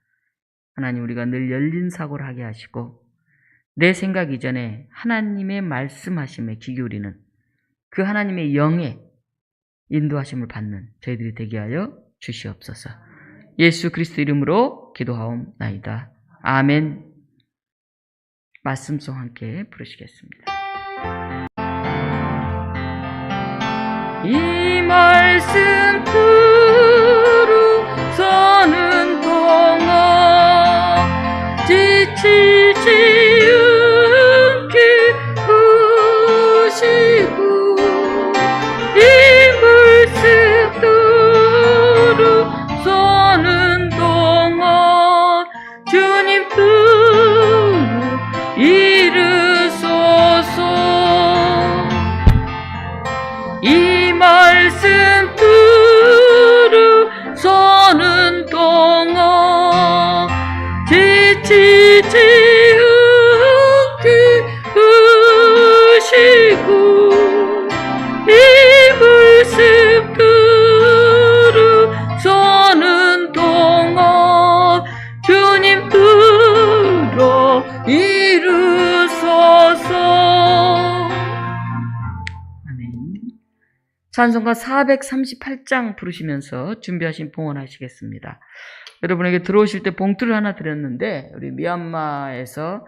하나님, 우리가 늘 열린 사고를 하게 하시고 내 생각 이전에 하나님의 말씀하심에 귀 기울이는 그 하나님의 영의 인도하심을 받는 저희들이 되게 하여 주시옵소서. 예수 그리스도 이름으로 기도하옵나이다. 아멘. 말씀송 함께 부르시겠습니다. 이 말씀 들으서는 동안 지치지 않게 하시고 이 말씀 들으서는 동안 주님 뜻 이루소서. 이 말씀 들으서는 동안 지치지 않게 하시고 이 말씀 들으서는 동안 주님 들어 이루소서. 아멘. 찬송가 438장 부르시면서 준비하신 봉헌하시겠습니다. 여러분에게 들어오실 때 봉투를 하나 드렸는데 우리 미얀마에서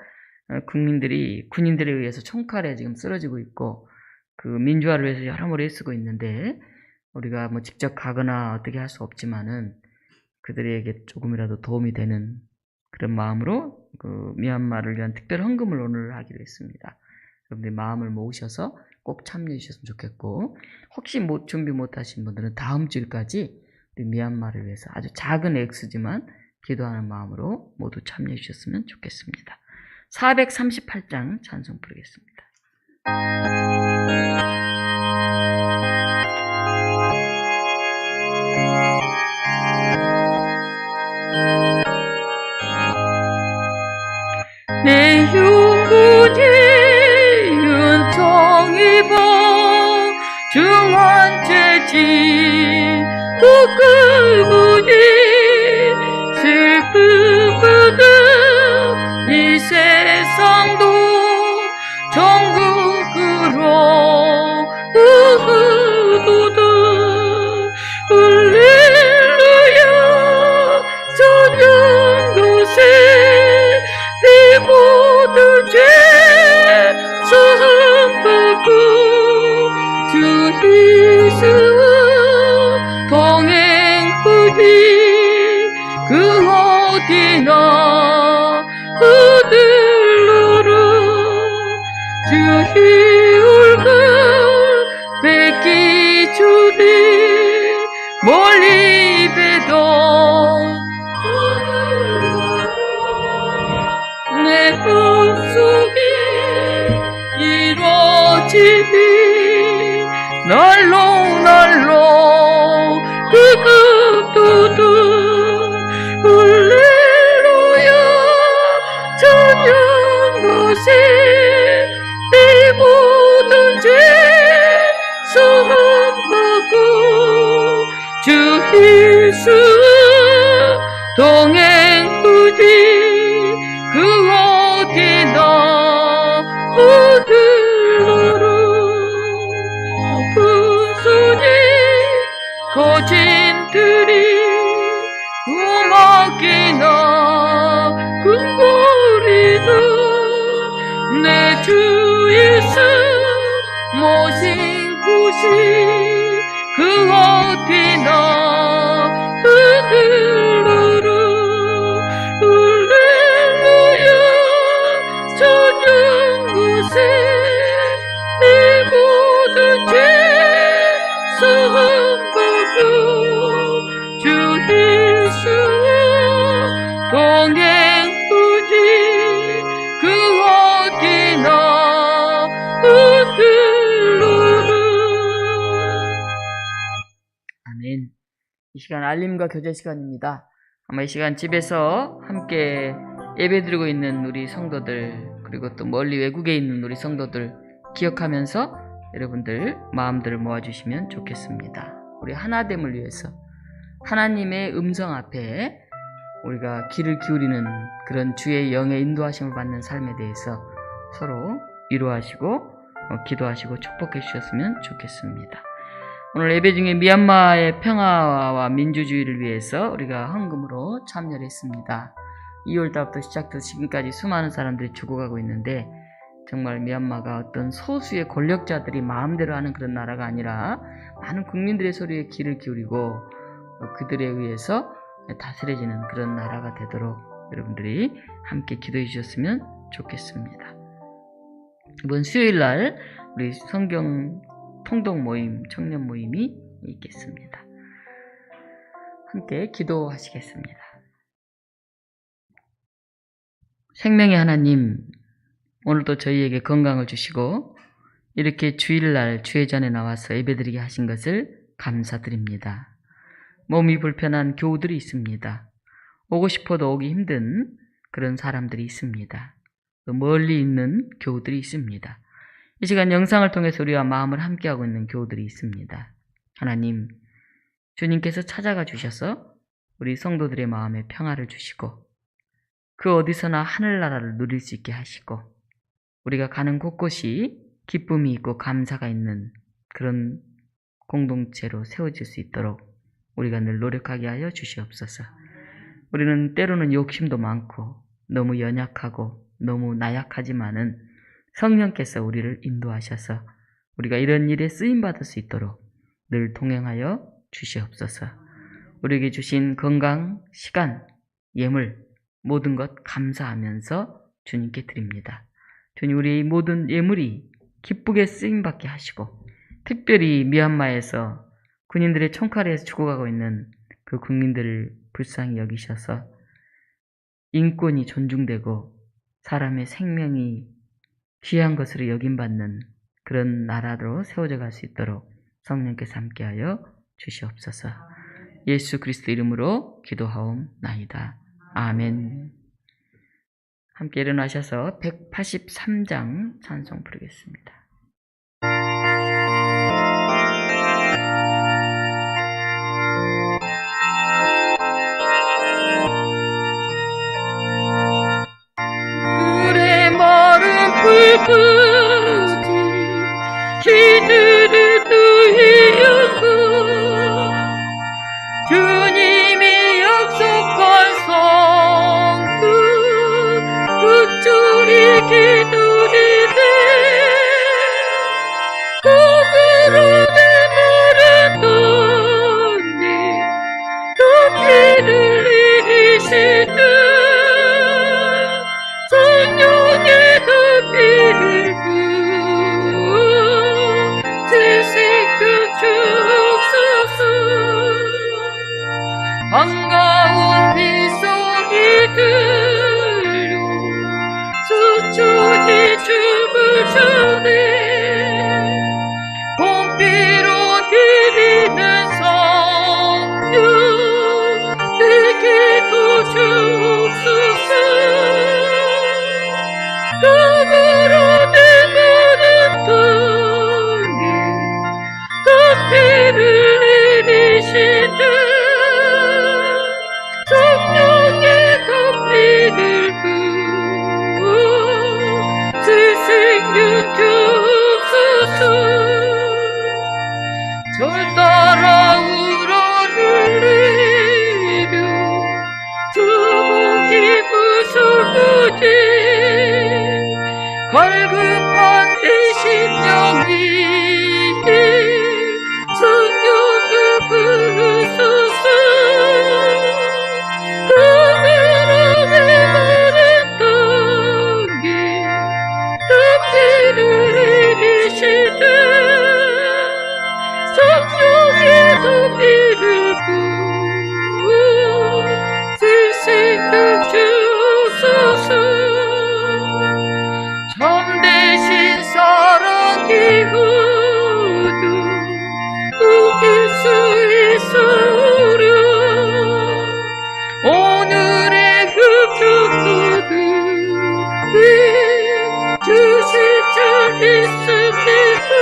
군인들에 의해서 총칼에 지금 쓰러지고 있고 그 민주화를 위해서 여러모로 애쓰고 있는데 우리가 뭐 직접 가거나 어떻게 할 수 없지만은 그들에게 조금이라도 도움이 되는 그런 마음으로 그 미얀마를 위한 특별 헌금을 오늘 하기로 했습니다. 여러분들 마음을 모으셔서 꼭 참여해 주셨으면 좋겠고 혹시 준비 못하신 분들은 다음 주일까지 우리 미얀마를 위해서 아주 작은 액수지만 기도하는 마음으로 모두 참여해 주셨으면 좋겠습니다. 438장 찬송 부르겠습니다. 내 흉부지 은총 입어 중환죄지 부끄부니 슬픔 받은 이 세상도 천국으로 우후도다 할렐루야 전연 곳에 네 모든 죄 사함받고 주 예수와 동행하리 그 어디나 흔들러라 주 희울과 뺏기 주리 멀리 배도 내 꿈속에 날로 날로 그급도도 할렐루야 전영 것에 내 모든 죄 사함받고 주 예수 동행하리 그 어디나 얻으러라 분순이 거진들이 음악이나 금거리나 내 주 예수 모신 곳이 그 어디나 흔들러라 할렐루야 저녁 곳에 내 모든 죄 사함받고 주 예수와 동행하리 그 어디나 흔들러라. 아멘. 이 시간 알림과 교제 시간입니다. 아마 이 시간 집에서 함께 예배드리고 있는 우리 성도들, 그리고 또 멀리 외국에 있는 우리 성도들 기억하면서 여러분들 마음들을 모아주시면 좋겠습니다. 우리 하나됨을 위해서 하나님의 음성 앞에 우리가 귀를 기울이는 그런 주의 영의 인도하심을 받는 삶에 대해서 서로 위로하시고 기도하시고 축복해 주셨으면 좋겠습니다. 오늘 예배 중에 미얀마의 평화와 민주주의를 위해서 우리가 헌금으로 참여를 했습니다. 2월달부터 시작돼서 지금까지 수많은 사람들이 죽어가고 있는데 정말 미얀마가 어떤 소수의 권력자들이 마음대로 하는 그런 나라가 아니라 많은 국민들의 소리에 귀를 기울이고 그들에 의해서 다스려지는 그런 나라가 되도록 여러분들이 함께 기도해 주셨으면 좋겠습니다. 이번 수요일날 우리 성경 통독 모임, 청년 모임이 있겠습니다. 함께 기도하시겠습니다. 생명의 하나님, 오늘도 저희에게 건강을 주시고 이렇게 주일날 주회전에 나와서 예배드리게 하신 것을 감사드립니다. 몸이 불편한 교우들이 있습니다. 오고 싶어도 오기 힘든 그런 사람들이 있습니다. 또 멀리 있는 교우들이 있습니다. 이 시간 영상을 통해서 우리와 마음을 함께하고 있는 교우들이 있습니다. 하나님, 주님께서 찾아가 주셔서 우리 성도들의 마음에 평화를 주시고 그 어디서나 하늘나라를 누릴 수 있게 하시고 우리가 가는 곳곳이 기쁨이 있고 감사가 있는 그런 공동체로 세워질 수 있도록 우리가 늘 노력하게 하여 주시옵소서. 우리는 때로는 욕심도 많고 너무 연약하고 너무 나약하지만은 성령께서 우리를 인도하셔서 우리가 이런 일에 쓰임받을 수 있도록 늘 동행하여 주시옵소서. 우리에게 주신 건강, 시간, 예물 모든 것 감사하면서 주님께 드립니다. 주님, 우리의 모든 예물이 기쁘게 쓰임받게 하시고 특별히 미얀마에서 군인들의 총칼에서 죽어가고 있는 그 국민들을 불쌍히 여기셔서 인권이 존중되고 사람의 생명이 귀한 것으로 여김받는 그런 나라로 세워져 갈 수 있도록 성령께서 함께하여 주시옵소서. 예수 그리스도 이름으로 기도하옵나이다. 아멘. 함께 일어나셔서 183장 찬송 부르겠습니다. 그래 마른 불부지 기들을 뜨이었고 주님이 약속한 성도 끝줄이 기다리네 비를 내리시듯 성령의 덮비를 부어 새 생명 주옵소서. 절 따라 우러를리려 두목이 무서우지 갈급한 내 심령이 성령을 부르소서. 그들에게 마른 땅에 땀비를 내리시듯 성령의 땀비를 부어 새 생명 주옵소서. 참되신 사랑 기후도 웃길 수 있으려 오늘의 흡족거들이 주실 줄 믿습니다.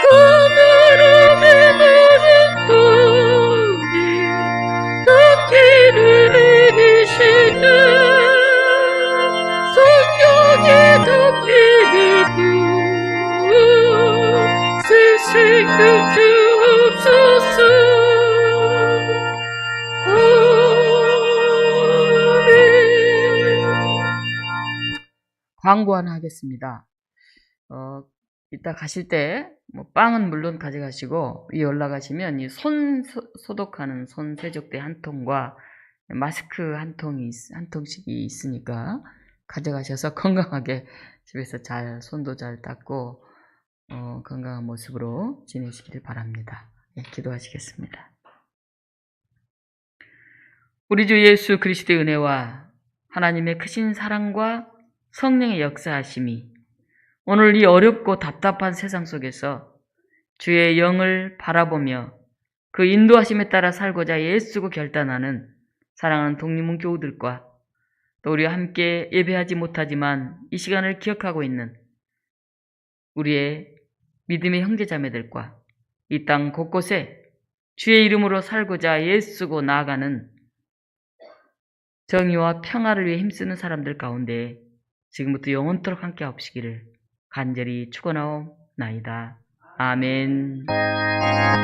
그물음의 마른 땅에 땀비를 내리시듯 성령의 덮비를 부어 새 생명 주옵소서. 아멘. 광고 하나 하겠습니다. 이따 가실 때 빵은 물론 가져가시고 이 올라가시면 이 손 소독하는 손 세족대 한 통과 마스크 한 통씩이 있으니까 가져가셔서 건강하게 집에서 잘 손도 잘 닦고 건강한 모습으로 지내시기를 바랍니다. 예, 기도하시겠습니다. 우리 주 예수 그리스도의 은혜와 하나님의 크신 사랑과 성령의 역사하심이 오늘 이 어렵고 답답한 세상 속에서 주의 영을 바라보며 그 인도하심에 따라 살고자 애쓰고 결단하는 사랑하는 독립문 교우들과 또 우리와 함께 예배하지 못하지만 이 시간을 기억하고 있는 우리의 믿음의 형제자매들과 이 땅 곳곳에 주의 이름으로 살고자 애쓰고 나아가는 정의와 평화를 위해 힘쓰는 사람들 가운데 지금부터 영원토록 함께 하옵시기를 간절히 축원하옵나이다. 아멘.